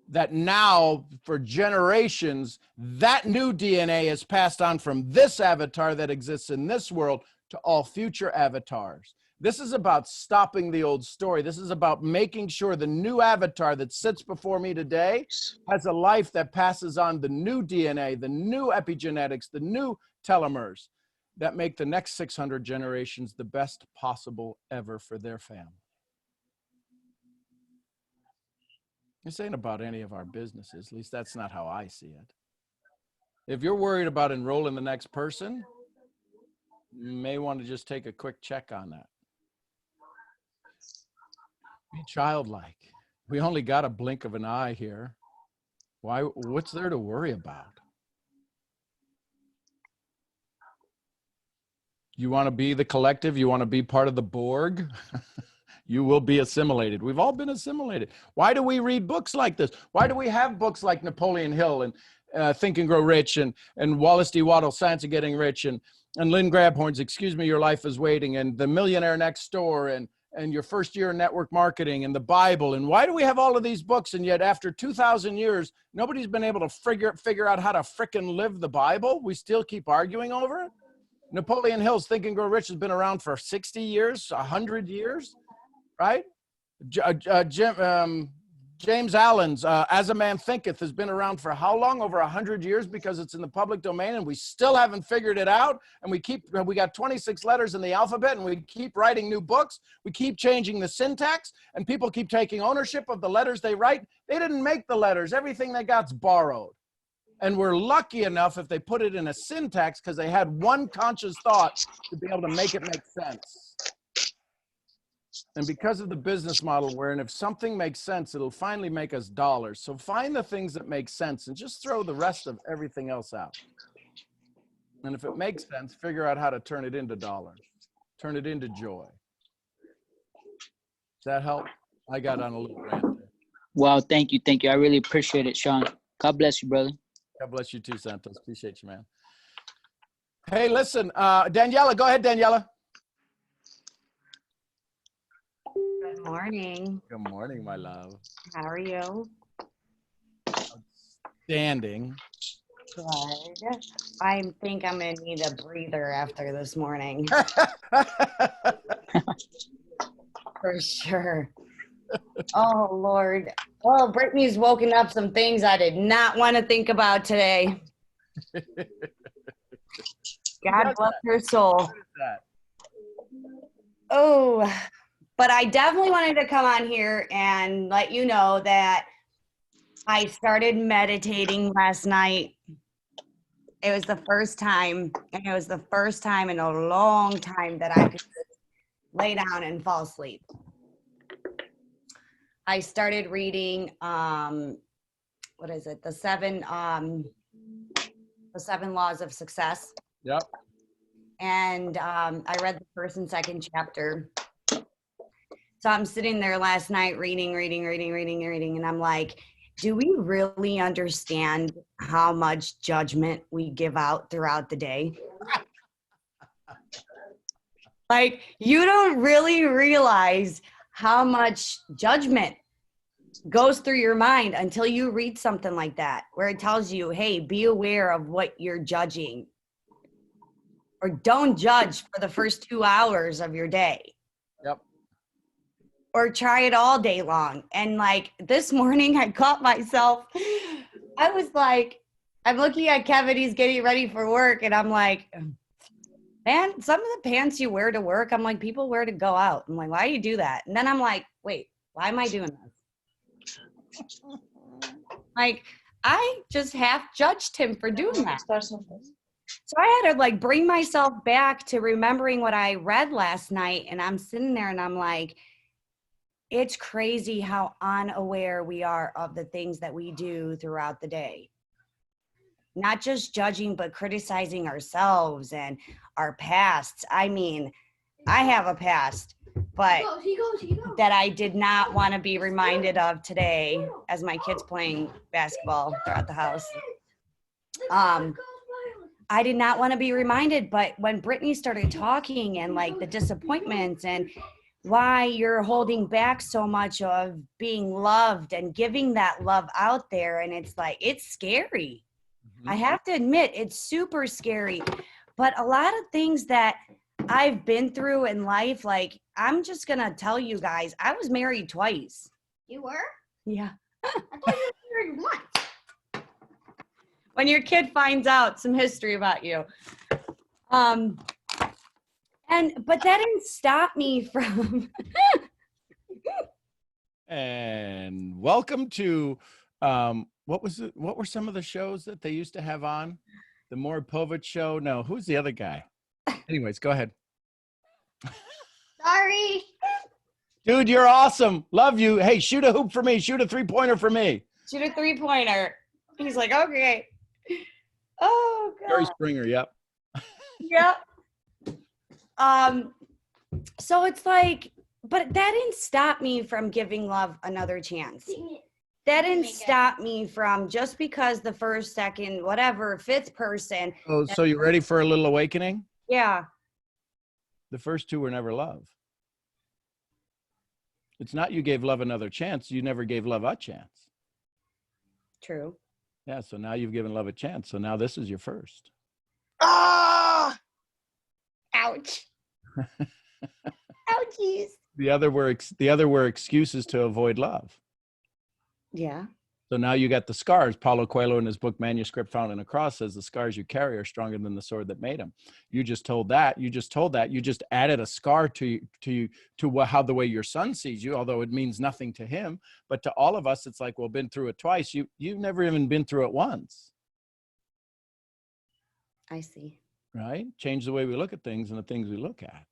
B: that now for generations, that new DNA is passed on from this avatar that exists in this world to all future avatars? This is about stopping the old story. This is about making sure the new avatar that sits before me today has a life that passes on the new DNA, the new epigenetics, the new telomeres that make the next 600 generations the best possible ever for their family. This ain't about any of our businesses. At least that's not how I see it. If you're worried about enrolling the next person, you may want to just take a quick check on that. Be childlike. We only got a blink of an eye here. What's there to worry about? You want to be the collective? You want to be part of the Borg? You will be assimilated. We've all been assimilated. Why do we read books like this? Why do we have books like Napoleon Hill and Think and Grow Rich and Wallace D. Wattles, Science of Getting Rich and Lynn Grabhorn's Excuse Me, Your Life is Waiting and The Millionaire Next Door and Your First Year in Network Marketing and the Bible? And why do we have all of these books? And yet after 2,000 years, nobody's been able to figure out how to frickin' live the Bible. We still keep arguing over it. Napoleon Hill's Think and Grow Rich has been around for 60 years, 100 years, right? James Allen's As a Man Thinketh has been around for how long? Over 100 years, because it's in the public domain and we still haven't figured it out. And we got 26 letters in the alphabet and we keep writing new books. We keep changing the syntax and people keep taking ownership of the letters they write. They didn't make the letters. Everything they got's borrowed. And we're lucky enough if they put it in a syntax because they had one conscious thought to be able to make it make sense. And because of the business model wherein if something makes sense, it'll finally make us dollars. So find the things that make sense and just throw the rest of everything else out. And if it makes sense, figure out how to turn it into dollars, turn it into joy. Does that help? I got on a little rant there.
M: Wow, thank you. I really appreciate it, Sean. God bless you, brother.
B: God bless you too, Santos. Appreciate you, man. Hey, listen, Daniela, go ahead, Daniela.
A: Good morning.
B: Good morning, my love.
A: How are you?
B: Standing.
A: Good. I think I'm going to need a breather after this morning. For sure. Oh, Lord. Well, Britney's woken up some things I did not want to think about today. God
B: does
A: bless
B: that?
A: her soul.
B: What is that?
A: Oh, but I definitely wanted to come on here and let you know that I started meditating last night. It was the first time, and it was the first time in a long time that I could just lay down and fall asleep. I started reading, what is it? The seven laws of success.
B: Yep.
A: And I read the first and second chapter. So I'm sitting there last night reading, and I'm like, do we really understand how much judgment we give out throughout the day? Like, you don't really realize how much judgment goes through your mind until you read something like that, where it tells you, hey, be aware of what you're judging, or don't judge for the first 2 hours of your day.
B: Yep.
A: Or try it all day long. And like this morning, I caught myself. I was like, I'm looking at Kevin, he's getting ready for work. And I'm like, man, some of the pants you wear to work, I'm like, people wear to go out. I'm like, why do you do that? And then I'm like, wait, why am I doing this? Like, I just half judged him for doing that. So I had to like bring myself back to remembering what I read last night. And I'm sitting there and I'm like, it's crazy how unaware we are of the things that we do throughout the day. Not just judging, but criticizing ourselves and our pasts. I mean, I have a past, but that I did not want to be reminded of today as my kids playing basketball throughout the house. I did not want to be reminded, but when Britnee started talking and like the disappointments and why you're holding back so much of being loved and giving that love out there. And it's like, it's scary. Mm-hmm. I have to admit, it's super scary. But a lot of things that I've been through in life, like, I'm just going to tell you guys, I was married twice.
N: You were?
A: Yeah.
N: I thought you were married once.
A: When your kid finds out some history about you. But that didn't stop me from.
B: And welcome to what were some of the shows that they used to have on? The Maury Povich show? No, who's the other guy? Anyways, go ahead.
N: Sorry.
B: Dude, you're awesome. Love you. Hey, shoot a hoop for me. Shoot a 3-pointer for me.
A: Shoot a 3-pointer. He's like, okay. Oh, God.
B: Jerry Springer, yep.
A: Yep. So it's like, but that didn't stop me from giving love another chance. That didn't stop me from, just because the first, second, whatever, fifth person.
B: Oh, so you ready for a little awakening?
A: Yeah.
B: The first two were never love. It's not you gave love another chance. You never gave love a chance.
A: True.
B: Yeah, so now you've given love a chance. So now this is your first.
N: Ah! Ouch. Ouchies.
B: The other were excuses to avoid love.
A: Yeah.
B: So now you got the scars. Paulo Coelho in his book Manuscript Found in a Cross says the scars you carry are stronger than the sword that made them. You just told that. You just added a scar to how the way your son sees you, although it means nothing to him. But to all of us, it's like, well, been through it twice. You've never even been through it once.
A: I see.
B: Right? Change the way we look at things and the things we look at.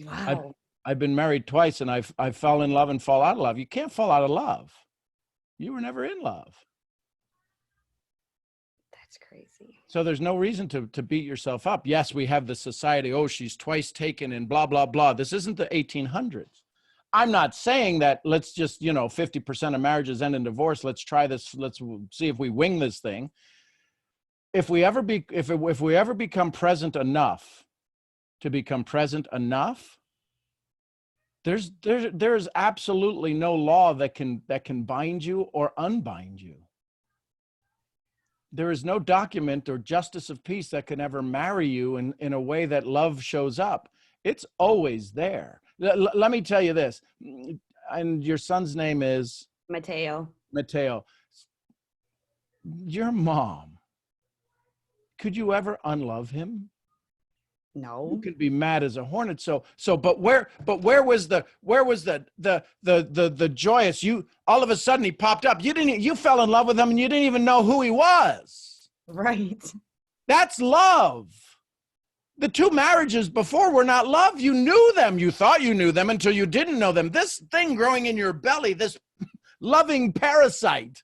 A: Wow.
B: I've been married twice, and I fell in love and fall out of love. You can't fall out of love. You were never in love.
A: That's crazy.
B: So there's no reason to beat yourself up. Yes, we have the society, oh, she's twice taken and blah, blah, blah. This isn't the 1800s. I'm not saying that let's just, 50% of marriages end in divorce. Let's try this. Let's see if we wing this thing. If we ever become present enough to become present enough, there's absolutely no law that can bind you or unbind you. There is no document or justice of peace that can ever marry you in a way that love shows up. It's always there. Let me tell you this, and your son's name is?
A: Mateo.
B: Mateo. Your mom could you ever unlove him?
A: No.
B: You could be mad as a hornet. But where was the joyous? You, all of a sudden he popped up. You fell in love with him and you didn't even know who he was.
A: Right.
B: That's love. The two marriages before were not love. You knew them. You thought you knew them until you didn't know them. This thing growing in your belly, this loving parasite.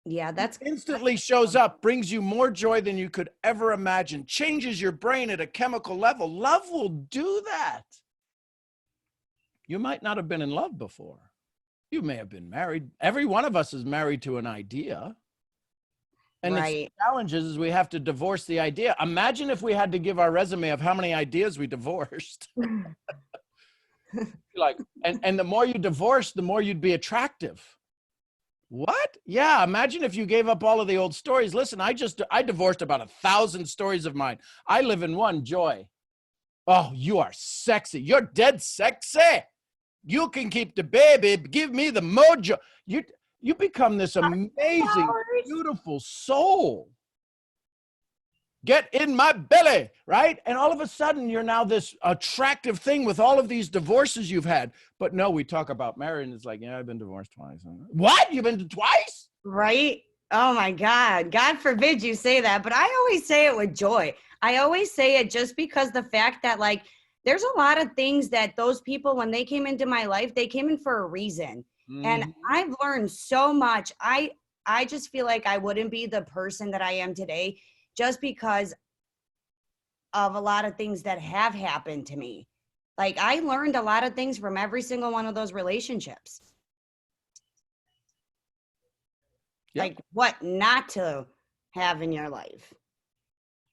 A: Yeah, that's
B: instantly shows up, brings you more joy than you could ever imagine, changes your brain at a chemical level. Love will do that. You might not have been in love before. You may have been married. Every one of us is married to an idea. And
A: right.
B: the challenge is we have to divorce the idea. Imagine if we had to give our resume of how many ideas we divorced. Like, and the more you divorce, the more you'd be attractive. What? Yeah, imagine if you gave up all of the old stories. Listen, I divorced about 1,000 stories of mine. I live in one, joy. Oh, you are sexy. You're dead sexy. You can keep the baby. Give me the mojo. You become this amazing, beautiful soul. Get in my belly, right? And all of a sudden, you're now this attractive thing with all of these divorces you've had. But no, we talk about marriage, and it's like, yeah, I've been divorced twice. What? You've been twice?
A: Right? Oh my God. God forbid you say that. But I always say it with joy. I always say it just because the fact that, like, there's a lot of things that those people, when they came into my life, they came in for a reason. And I've learned so much. I just feel like I wouldn't be the person that I am today just because of a lot of things that have happened to me. Like, I learned a lot of things from every single one of those relationships. Yep. Like what not to have in your life,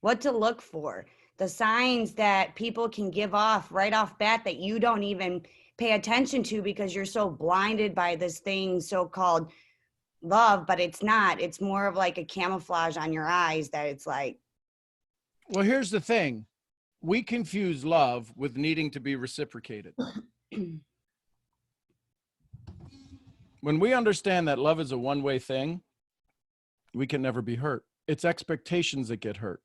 A: what to look for, the signs that people can give off right off bat that you don't even pay attention to because you're so blinded by this thing so-called love, but it's not. It's more of like a camouflage on your eyes that it's like.
B: Well, here's the thing. We confuse love with needing to be reciprocated. When we understand that love is a one-way thing, we can never be hurt. It's expectations that get hurt.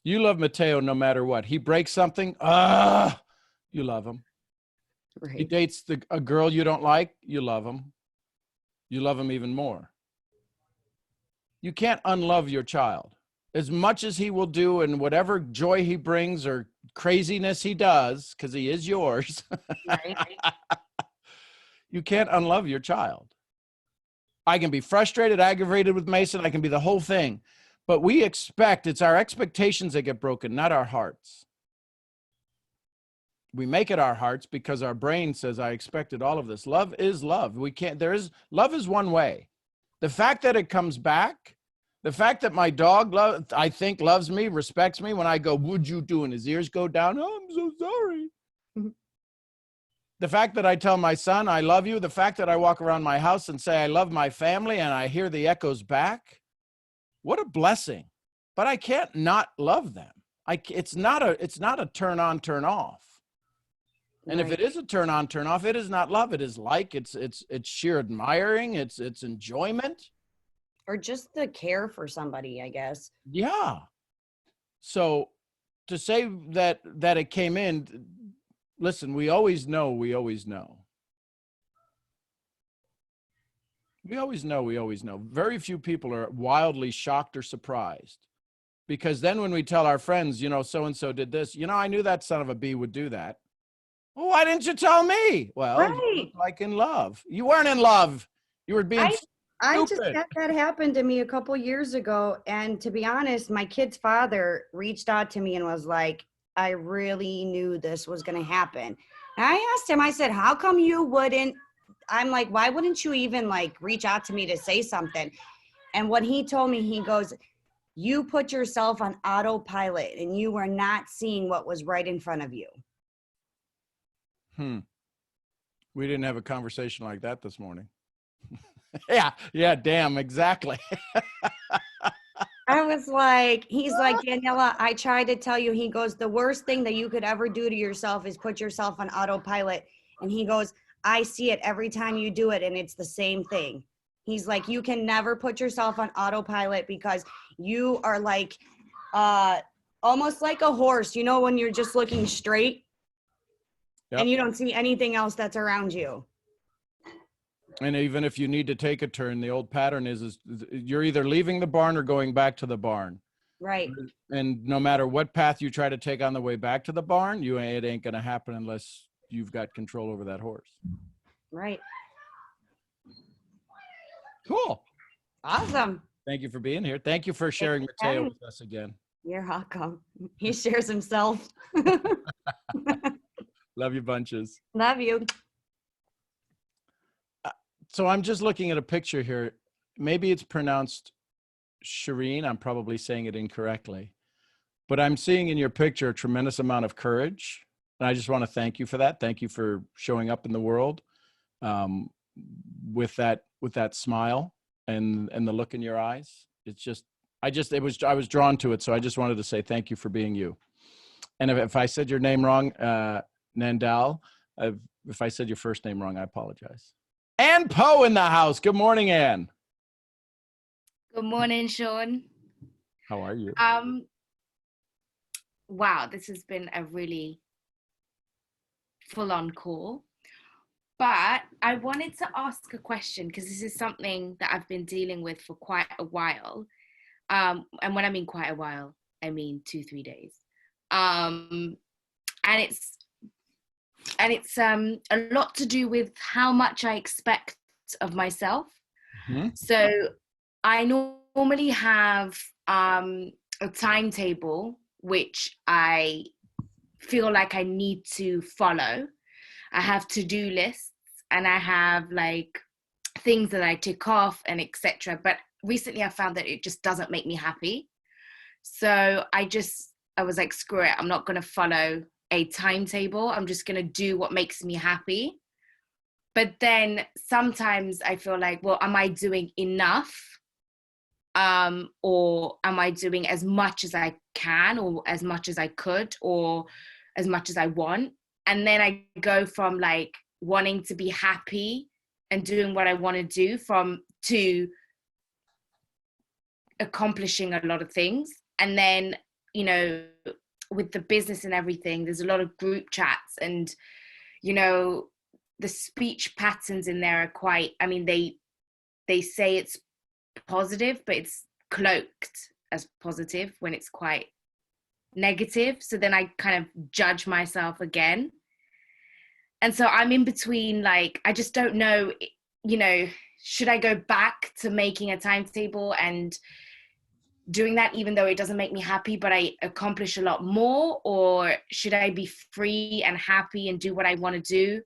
B: You love Mateo no matter what. He breaks something, you love him. Right. He dates a girl you don't like, you love him. You love him even more. You can't unlove your child. As much as he will do and whatever joy he brings or craziness he does, because he is yours, right. You can't unlove your child. I can be frustrated, aggravated with Mason. I can be the whole thing. But we expect, it's our expectations that get broken, not our hearts. We make it our hearts because our brain says, I expected all of this. Love is love. Love is one way. The fact that it comes back, the fact that my dog, I think, loves me, respects me when I go, would you do? And his ears go down. Oh, I'm so sorry. The fact that I tell my son, I love you. The fact that I walk around my house and say, I love my family, and I hear the echoes back. What a blessing. But I can't not love them. It's not a turn on, turn off. And right. If it is a turn on, turn off, it is not love. It is like, it's sheer admiring. It's enjoyment.
A: Or just the care for somebody, I guess.
B: Yeah. So to say that it came in, listen, we always know. We always know. Very few people are wildly shocked or surprised. Because then when we tell our friends, so-and-so did this, I knew that son of a bee would do that. Well, why didn't you tell me? Well, right. You were like in love. You weren't in love. You were being stupid.
A: I just had that happen to me a couple years ago. And to be honest, my kid's father reached out to me and was like, I really knew this was going to happen. And I asked him, I said, how come you wouldn't? I'm like, why wouldn't you even reach out to me to say something? And what he told me, he goes, you put yourself on autopilot and you were not seeing what was right in front of you.
B: We didn't have a conversation like that this morning. Yeah, damn, exactly.
A: I was like, he's like, Daniela, I tried to tell you. He goes, the worst thing that you could ever do to yourself is put yourself on autopilot. And he goes, I see it every time you do it, and it's the same thing. He's like, you can never put yourself on autopilot because you are like, almost like a horse, you know, when you're just looking straight and you don't see anything else that's around you.
B: And even if you need to take a turn, the old pattern is you're either leaving the barn or going back to the barn.
A: Right.
B: And no matter what path you try to take on the way back to the barn, it ain't going to happen unless you've got control over that horse.
A: Right.
B: Cool.
A: Awesome.
B: Thank you for being here. Thank you for sharing Mateo with us again.
A: You're welcome. He shares himself.
B: Love you bunches.
A: Love you.
B: So I'm just looking at a picture here. Maybe it's pronounced Shireen. I'm probably saying it incorrectly. But I'm seeing in your picture a tremendous amount of courage. And I just want to thank you for that. Thank you for showing up in the world with that smile and the look in your eyes. It's just, I was drawn to it. So I just wanted to say thank you for being you. And if I said your name wrong, Nandal, if I said your first name wrong, I apologize. Ann Poe in the house. Good morning, Ann.
O: Good morning, Sean.
B: How are you?
O: Wow, this has been a really full-on call. But I wanted to ask a question because this is something that I've been dealing with for quite a while. And when I mean quite a while, I mean 2-3 days. And it's a lot to do with how much I expect of myself. Mm-hmm. So I normally have a timetable which I feel like I need to follow. I have to-do lists and I have like things that I tick off and etc. But recently I found that it just doesn't make me happy. So I was like, screw it, I'm not going to follow a timetable. I'm just going to do what makes me happy. But then sometimes I feel like, well, am I doing enough? Or am I doing as much as I can or as much as I could or as much as I want? And then I go from like wanting to be happy and doing what I want to do to accomplishing a lot of things. And then, you know, with the business and everything, there's a lot of group chats and, you know, the speech patterns in there are quite, I mean, they say it's positive, but it's cloaked as positive when it's quite negative. So then I kind of judge myself again. And so I'm in between, like, I just don't know, you know, should I go back to making a timetable and doing that even though it doesn't make me happy, but I accomplish a lot more? Or should I be free and happy and do what I want to do,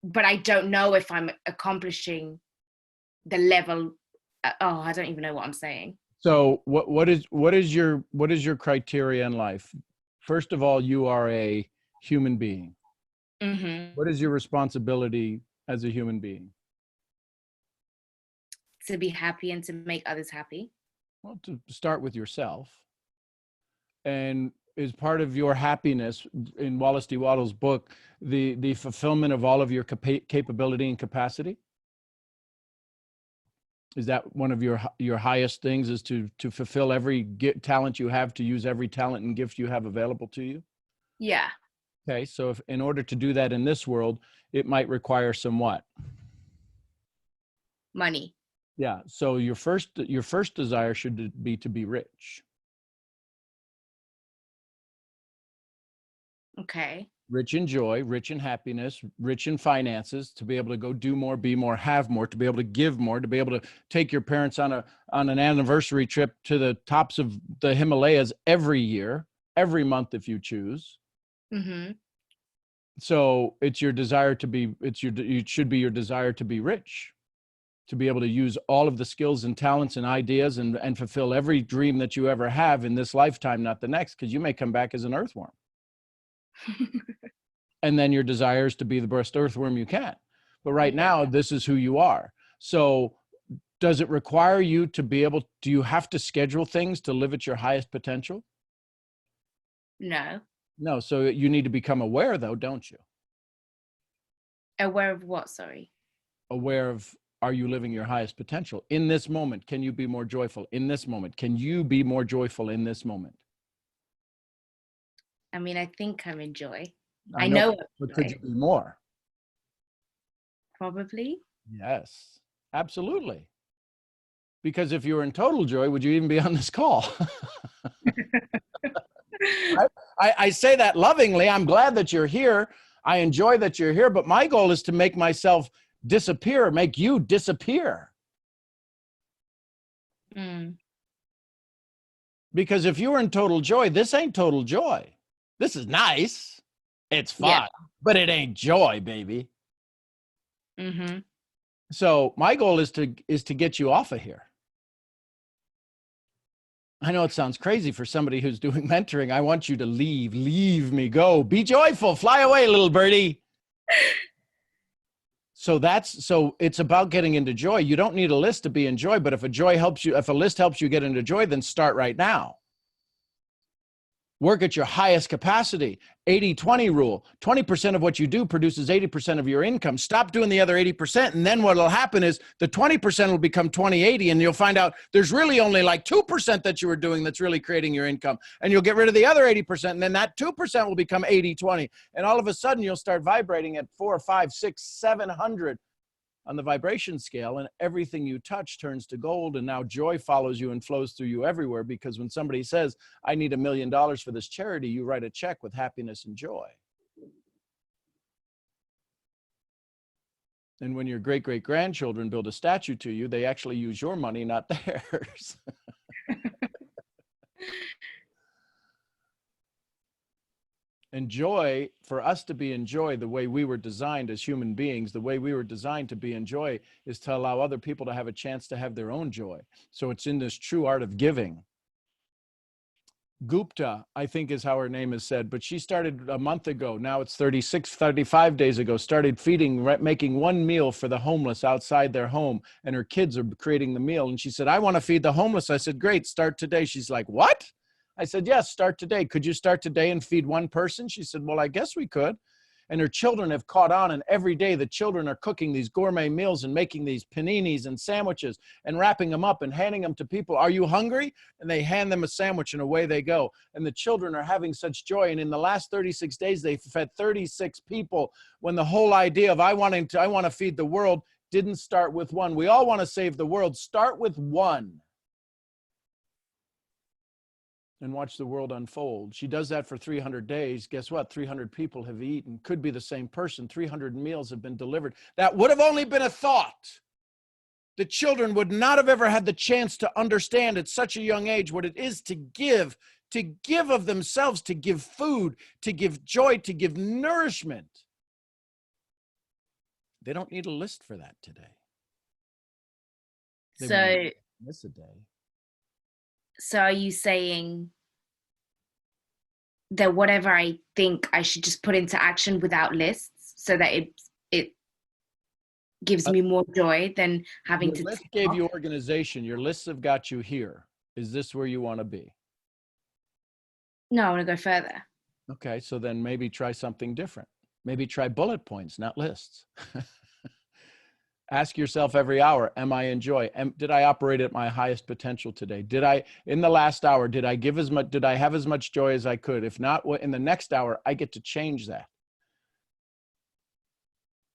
O: but I don't know if I'm accomplishing the level? I don't even know what I'm saying.
B: So what is your criteria in life? First of all, you are a human being. Mm-hmm. What is your responsibility as a human being?
O: To be happy and to make others happy.
B: Well, to start with yourself. And is part of your happiness in Wallace D. Waddell's book, the fulfillment of all of your capability and capacity? Is that one of your highest things, is to fulfill every talent you have, to use every talent and gift you have available to you?
O: Yeah.
B: Okay, so if in order to do that in this world, it might require some what?
O: Money.
B: Yeah, so your first desire should be to be rich.
O: Okay.
B: Rich in joy, rich in happiness, rich in finances, to be able to go do more, be more, have more, to be able to give more, to be able to take your parents on an anniversary trip to the tops of the Himalayas every year, every month if you choose. Mm-hmm. So it's your desire to be, it should be your desire to be rich, to be able to use all of the skills and talents and ideas and fulfill every dream that you ever have in this lifetime, not the next, because you may come back as an earthworm. And then your desire is to be the best earthworm you can. But right now, this is who you are. So does it require you to be able, do you have to schedule things to live at your highest potential?
O: No.
B: No, so you need to become aware though, don't you?
O: Aware of what, sorry?
B: Aware of are you living your highest potential? In this moment, can you be more joyful? In this moment, can you be more joyful in this moment?
O: I mean, I think I'm in joy.
B: I
O: I
B: know,
O: know
B: but could you be more?
O: probably.
B: Yes, absolutely. Because if you were in total joy, would you even be on this call? I say that lovingly. I'm glad that you're here. I enjoy that you're here, but my goal is to make myself disappear, make you disappear. Because if you were in total joy, this ain't total joy. This is nice. It's fun, but it ain't joy, baby. So my goal is to get you off of here. I know it sounds crazy for somebody who's doing mentoring. I want you to leave me, go, be joyful, fly away, little birdie. So it's about getting into joy. You don't need a list to be in joy, but if a list helps you get into joy, then start right now. Work at your highest capacity. 80-20 rule. 20% of what you do produces 80% of your income. Stop doing the other 80%, and then what will happen is the 20% will become 20-80, and you'll find out there's really only like 2% that you were doing that's really creating your income. And you'll get rid of the other 80%, and then that 2% will become 80-20. And all of a sudden, you'll start vibrating at 400, 500, 600, 700 on the vibration scale, and everything you touch turns to gold. And now joy follows you and flows through you everywhere, because when somebody says, I need $1 million for this charity, you write a check with happiness and joy. And when your great-great-grandchildren build a statue to you, they actually use your money, not theirs. And joy, for us to be in joy, the way we were designed as human beings, the way we were designed to be in joy is to allow other people to have a chance to have their own joy. So it's in this true art of giving. Gupta, I think is how her name is said, but she started a month ago. Now it's 35 days ago, started making one meal for the homeless outside their home, and her kids are creating the meal. And she said, I want to feed the homeless. I said, great, start today. She's like, what? I said, yes, start today. Could you start today and feed one person? She said, well, I guess we could. And her children have caught on, and every day the children are cooking these gourmet meals and making these paninis and sandwiches and wrapping them up and handing them to people. Are you hungry? And they hand them a sandwich and away they go. And the children are having such joy. And in the last 36 days, they've fed 36 people, when the whole idea of I want to feed the world didn't start with one. We all want to save the world. Start with one. And watch the world unfold. She does that for 300 days. Guess what? 300 people have eaten. Could be the same person. 300 meals have been delivered. That would have only been a thought. The children would not have ever had the chance to understand at such a young age what it is to give of themselves, to give food, to give joy, to give nourishment. They don't need a list for that today. They miss a day.
O: So are you saying that whatever I think I should just put into action without lists, so that it gives me more joy than having to...
B: Your list gave you organization. Your lists have got you here. Is this where you want to be?
O: No, I want to go further.
B: Okay, so then maybe try something different. Maybe try bullet points, not lists. Ask yourself every hour, am I in joy? Did I operate at my highest potential today? Did I, in the last hour, did I have as much joy as I could? If not, in the next hour, I get to change that.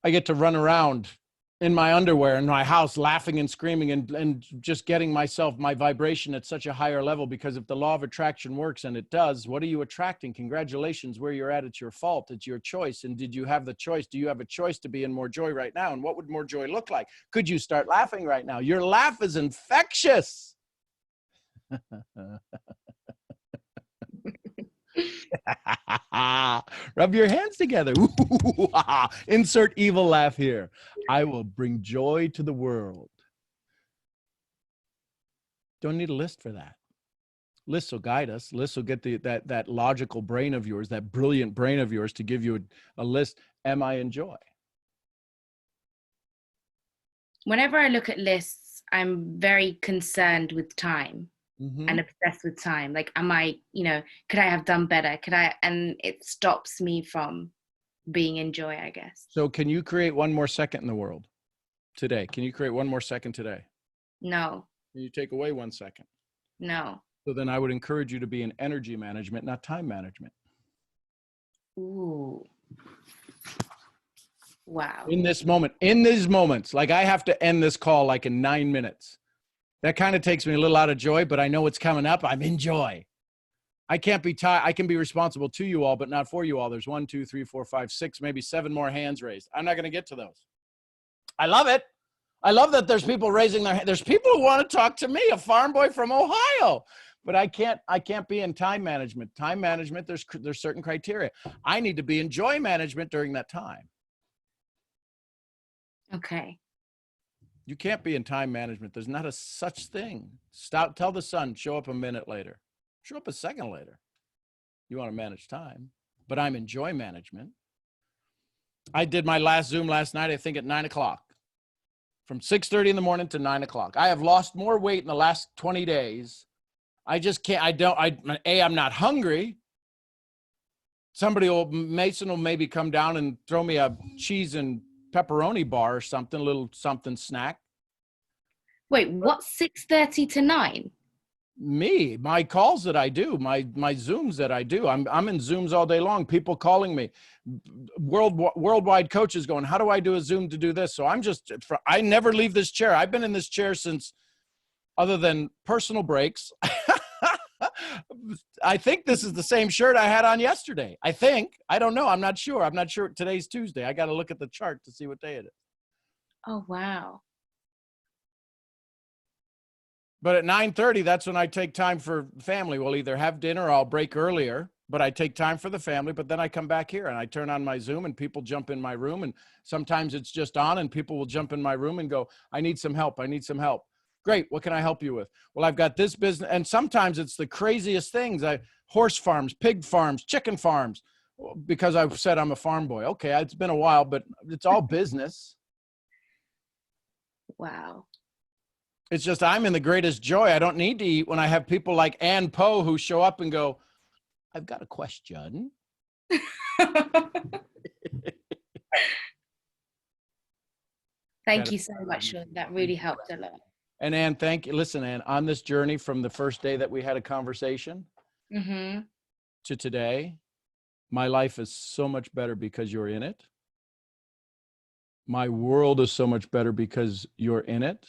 B: I get to run around in my underwear in my house, laughing and screaming and just getting my vibration at such a higher level, because if the law of attraction works, and it does, what are you attracting? Congratulations, where you're at, it's your fault. It's your choice. And did you have the choice? Do you have a choice to be in more joy right now? And what would more joy look like? Could you start laughing right now? Your laugh is infectious. Rub your hands together. Insert evil laugh here. I will bring joy to the world. Don't need a list for that. Lists will guide us. Lists will get that logical brain of yours, that brilliant brain of yours, to give you a list. Am I in joy?
O: Whenever I look at lists, I'm very concerned with time. And obsessed with time. Like, am I, could I have done better? And it stops me from being in joy, I guess.
B: So can you create one more second in the world? today? Can you create 1 more second today?
O: No.
B: Can you take away 1 second?
O: No.
B: So then I would encourage you to be in energy management, not time management.
O: Ooh. Wow.
B: In this moment, in these moments, like I have to end this call like in 9 minutes. That kind of takes me a little out of joy, but I know it's coming up. I'm in joy. I can't be tied. I can be responsible to you all, but not for you all. There's 1, 2, 3, 4, 5, 6, maybe 7 more hands raised. I'm not going to get to those. I love it. I love that there's people raising their hand. There's people who want to talk to me, a farm boy from Ohio, but I can't be in time management. Time management, there's certain criteria. I need to be in joy management during that time.
O: Okay.
B: You can't be in time management. There's not a such thing. Stop. Tell the sun, show up a minute later. Show up a second later. You want to manage time, but I'm in joy management. I did my last Zoom last night, I think at 9 o'clock. From 6:30 in the morning to 9 o'clock. I have lost more weight in the last 20 days. I just can't, I'm not hungry. Mason will maybe come down and throw me a cheese and pepperoni bar or something, a little something snack.
O: Wait, what's 6:30 to 9?
B: Me, my calls that I do, my Zooms that I do. I'm in Zooms all day long. People calling me, worldwide coaches going, how do I do a Zoom to do this? So I never leave this chair. I've been in this chair since, other than personal breaks. I think this is the same shirt I had on yesterday. I think. I don't know. I'm not sure. I'm not sure. Today's Tuesday. I got to look at the chart to see what day it is.
O: Oh, wow.
B: But at 9:30, that's when I take time for family. We'll either have dinner or I'll break earlier, but I take time for the family. But then I come back here and I turn on my Zoom and people jump in my room. And sometimes it's just on and people will jump in my room and go, I need some help. I need some help. Great. What can I help you with? Well, I've got this business. And sometimes it's the craziest things. Horse farms, pig farms, chicken farms, because I've said I'm a farm boy. Okay. It's been a while, but it's all business.
O: Wow.
B: It's just I'm in the greatest joy. I don't need to eat when I have people like Ann Poe who show up and go, I've got a question.
O: Thank you so much, Sean. That really helped a lot.
B: And Ann, thank you. Listen, Ann, on this journey from the first day that we had a conversation to today, my life is so much better because you're in it. My world is so much better because you're in it.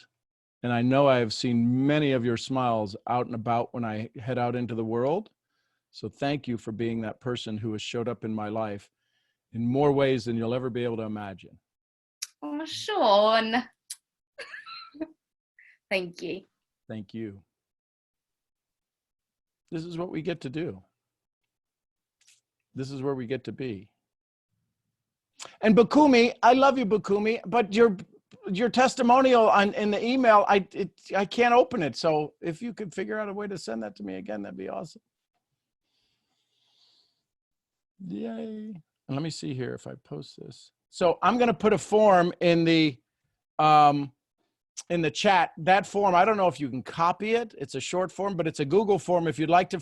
B: And I know I have seen many of your smiles out and about when I head out into the world. So thank you for being that person who has showed up in my life in more ways than you'll ever be able to imagine.
O: Oh, Sean. Thank you.
B: Thank you. This is what we get to do. This is where we get to be. And Bukumi, I love you, Bukumi, but your testimonial in the email, I can't open it. So if you could figure out a way to send that to me again, that'd be awesome. Yay. And let me see here if I post this. So I'm going to put a form in the chat. That form, I don't know if you can copy it. It's a short form, but it's a Google form. If you'd like to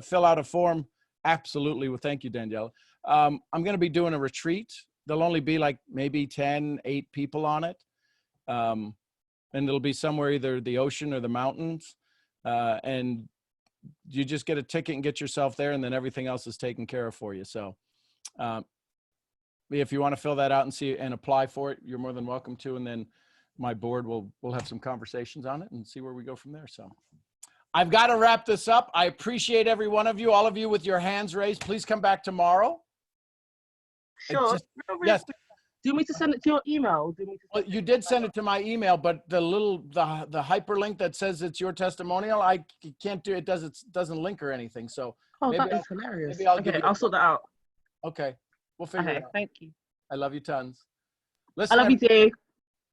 B: fill out a form, absolutely. Well, thank you, Danielle. I'm going to be doing a retreat. There'll only be like maybe 8 people on it. And it'll be somewhere, either the ocean or the mountains. And you just get a ticket and get yourself there, and then everything else is taken care of for you. So if you want to fill that out and see and apply for it, you're more than welcome to. And then my board will have some conversations on it and see where we go from there. So I've got to wrap this up. I appreciate every one of you, all of you with your hands raised. Please come back tomorrow.
P: Sure.
B: Yes.
P: Do you want me to send it to your email?
B: Well, you did send it to my email, but the hyperlink that says it's your testimonial, I can't do it. It doesn't link or anything. So
P: that is hilarious.
B: Maybe I'll
P: sort that out.
B: Okay, we'll figure it out.
P: Thank you.
B: I love you tons. Listen,
P: I love you too.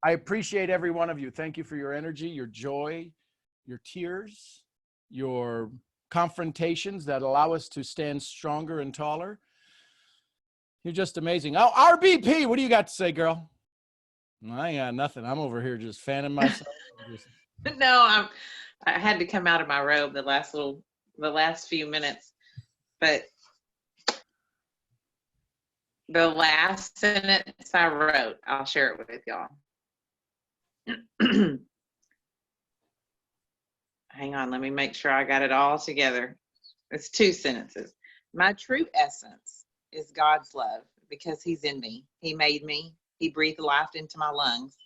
B: I appreciate every one of you. Thank you for your energy, your joy, your tears, your confrontations that allow us to stand stronger and taller. You're just amazing. Oh, RBP, what do you got to say, girl? I ain't got nothing. I'm over here just fanning myself.
I: No, I had to come out of my robe the last few minutes, but the last sentence I wrote, I'll share it with y'all. Hang on, let me make sure I got it all together. It's 2 sentences. My true essence is God's love because he's in me. He made me. He breathed life into my lungs.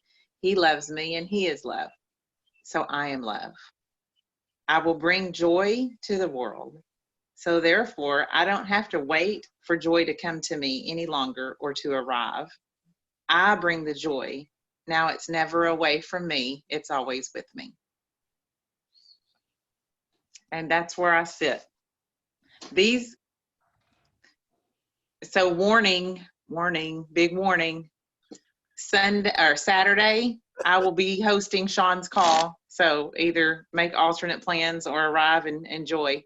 I: He loves me and he is love. So I am love. I will bring joy to the world. So therefore, I don't have to wait for joy to come to me any longer or to arrive. I bring the joy. Now it's never away from me. It's always with me. And that's where I sit. So warning, big warning. Sunday or Saturday, I will be hosting Sean's call. So either make alternate plans or arrive and enjoy.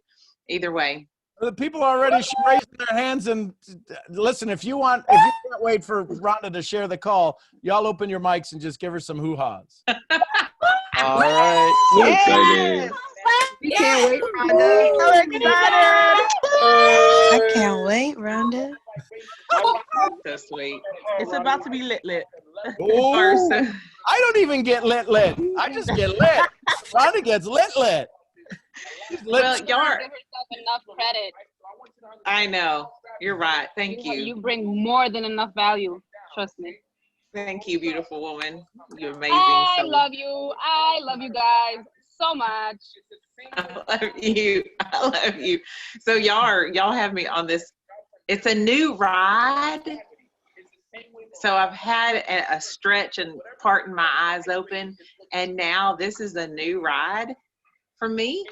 I: Either way.
B: The people are already raising their hands, and listen, if you can't wait for Rhonda to share the call, y'all open your mics and just give her some hoo-haws.
F: All right.
I: So excited.
P: We can't wait, Rhonda. So excited.
Q: I can't wait, Rhonda.
I: So sweet.
P: It's about to be lit.
B: Oh, I don't even get lit. I just get lit. Rhonda gets lit.
I: Well, y'all are,
R: enough credit.
I: I know. You're right. Thank you.
R: You bring more than enough value. Trust me.
I: Thank you, beautiful woman. You're amazing.
R: I love you. I love you guys so much.
I: I love you. So y'all have me on this. It's a new ride. So I've had a stretch and parting my eyes open, and now this is a new ride for me.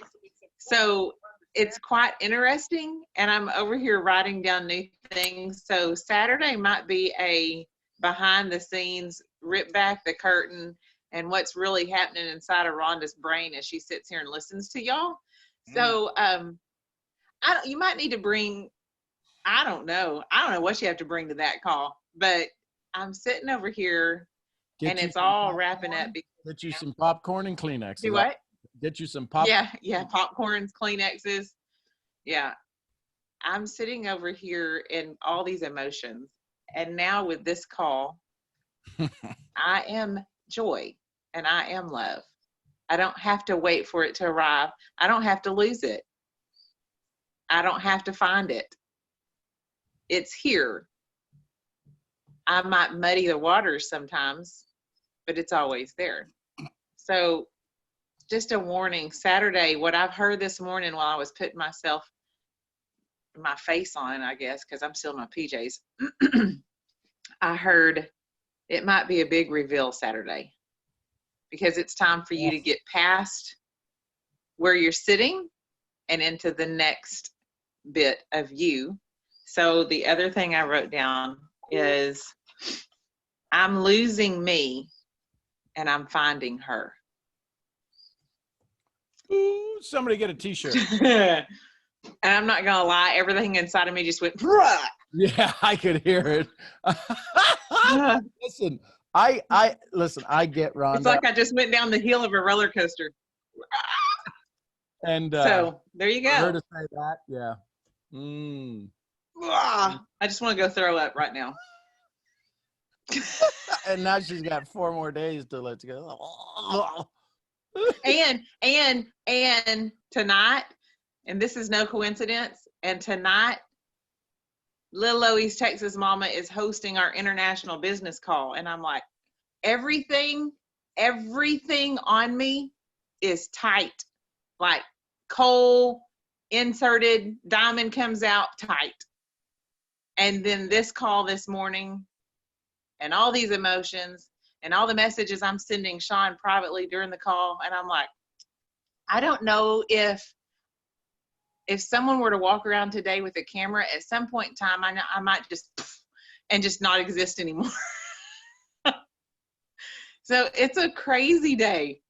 I: So it's quite interesting, and I'm over here writing down new things. So Saturday might be a behind the scenes, rip back the curtain, and what's really happening inside of Rhonda's brain as she sits here and listens to y'all. So you might need to bring, I don't know what you have to bring to that call, but I'm sitting over here and it's all wrapping up.
B: Get you some popcorn and Kleenex.
I: Do what?
B: Get you some popcorn.
I: Yeah, popcorns, Kleenexes. Yeah. I'm sitting over here in all these emotions. And now with this call, I am joy and I am love. I don't have to wait for it to arrive. I don't have to lose it. I don't have to find it. It's here. I might muddy the waters sometimes, but it's always there. So just a warning, Saturday, what I've heard this morning while I was putting my face on, I guess, because I'm still in my PJs, I heard it might be a big reveal Saturday because it's time for you to get past where you're sitting and into the next bit of you. So the other thing I wrote down is I'm losing me and I'm finding her.
B: Ooh, somebody get a t-shirt.
I: And I'm not gonna lie, everything inside of me just went, bruh.
B: Yeah, I could hear it. Listen, I get Rhonda.
I: It's like I just went down the hill of a roller coaster.
B: And
I: so there you go.
B: For her to say that, yeah.
I: I just want to go throw up right now.
B: And now she's got 4 more days to let go.
I: And tonight, and this is no coincidence, and tonight, Lil Loey's Texas Mama is hosting our international business call. And I'm like, everything on me is tight. Like coal inserted, diamond comes out tight. And then this call this morning and all these emotions and all the messages I'm sending Sean privately during the call. And I'm like, I don't know if someone were to walk around today with a camera at some point in time, I might just not exist anymore. So it's a crazy day,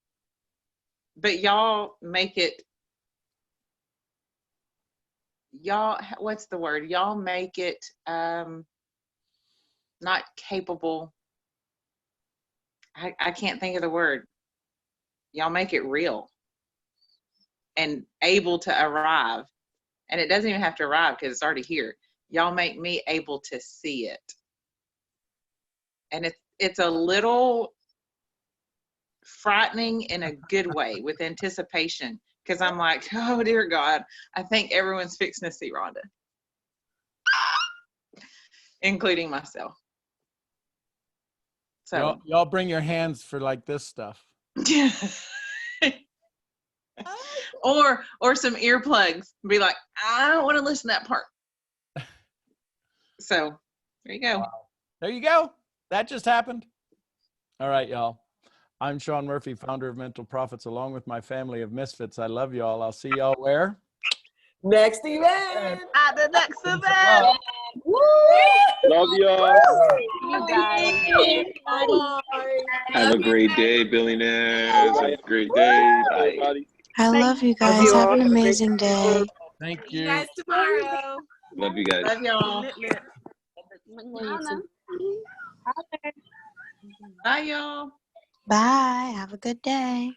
I: but y'all make it, what's the word? Y'all make it not capable. I can't think of the word. Y'all make it real and able to arrive. And it doesn't even have to arrive because it's already here. Y'all make me able to see it. And it's a little frightening in a good way with anticipation. Because I'm like, oh dear God, I think everyone's fixing to see Rhonda, including myself. So
B: y'all bring your hands for like this stuff.
I: or some earplugs. Be like, I don't want to listen to that part. So there you go.
B: Wow. There you go. That just happened. All right, y'all. I'm Sean Murphy, founder of Mental Profits, along with my family of misfits. I love y'all. I'll see y'all where?
K: Next event.
P: At the next event.
K: Woo!
F: Love y'all.
P: You guys.
K: Bye.
E: Have a great day, billionaires. Have a great day. Bye.
Q: I love you guys. Have an amazing day.
B: Thank
G: See you
B: you.
G: guys tomorrow.
E: Love you guys.
I: Love y'all. Bye, y'all.
Q: Bye. Have a good day.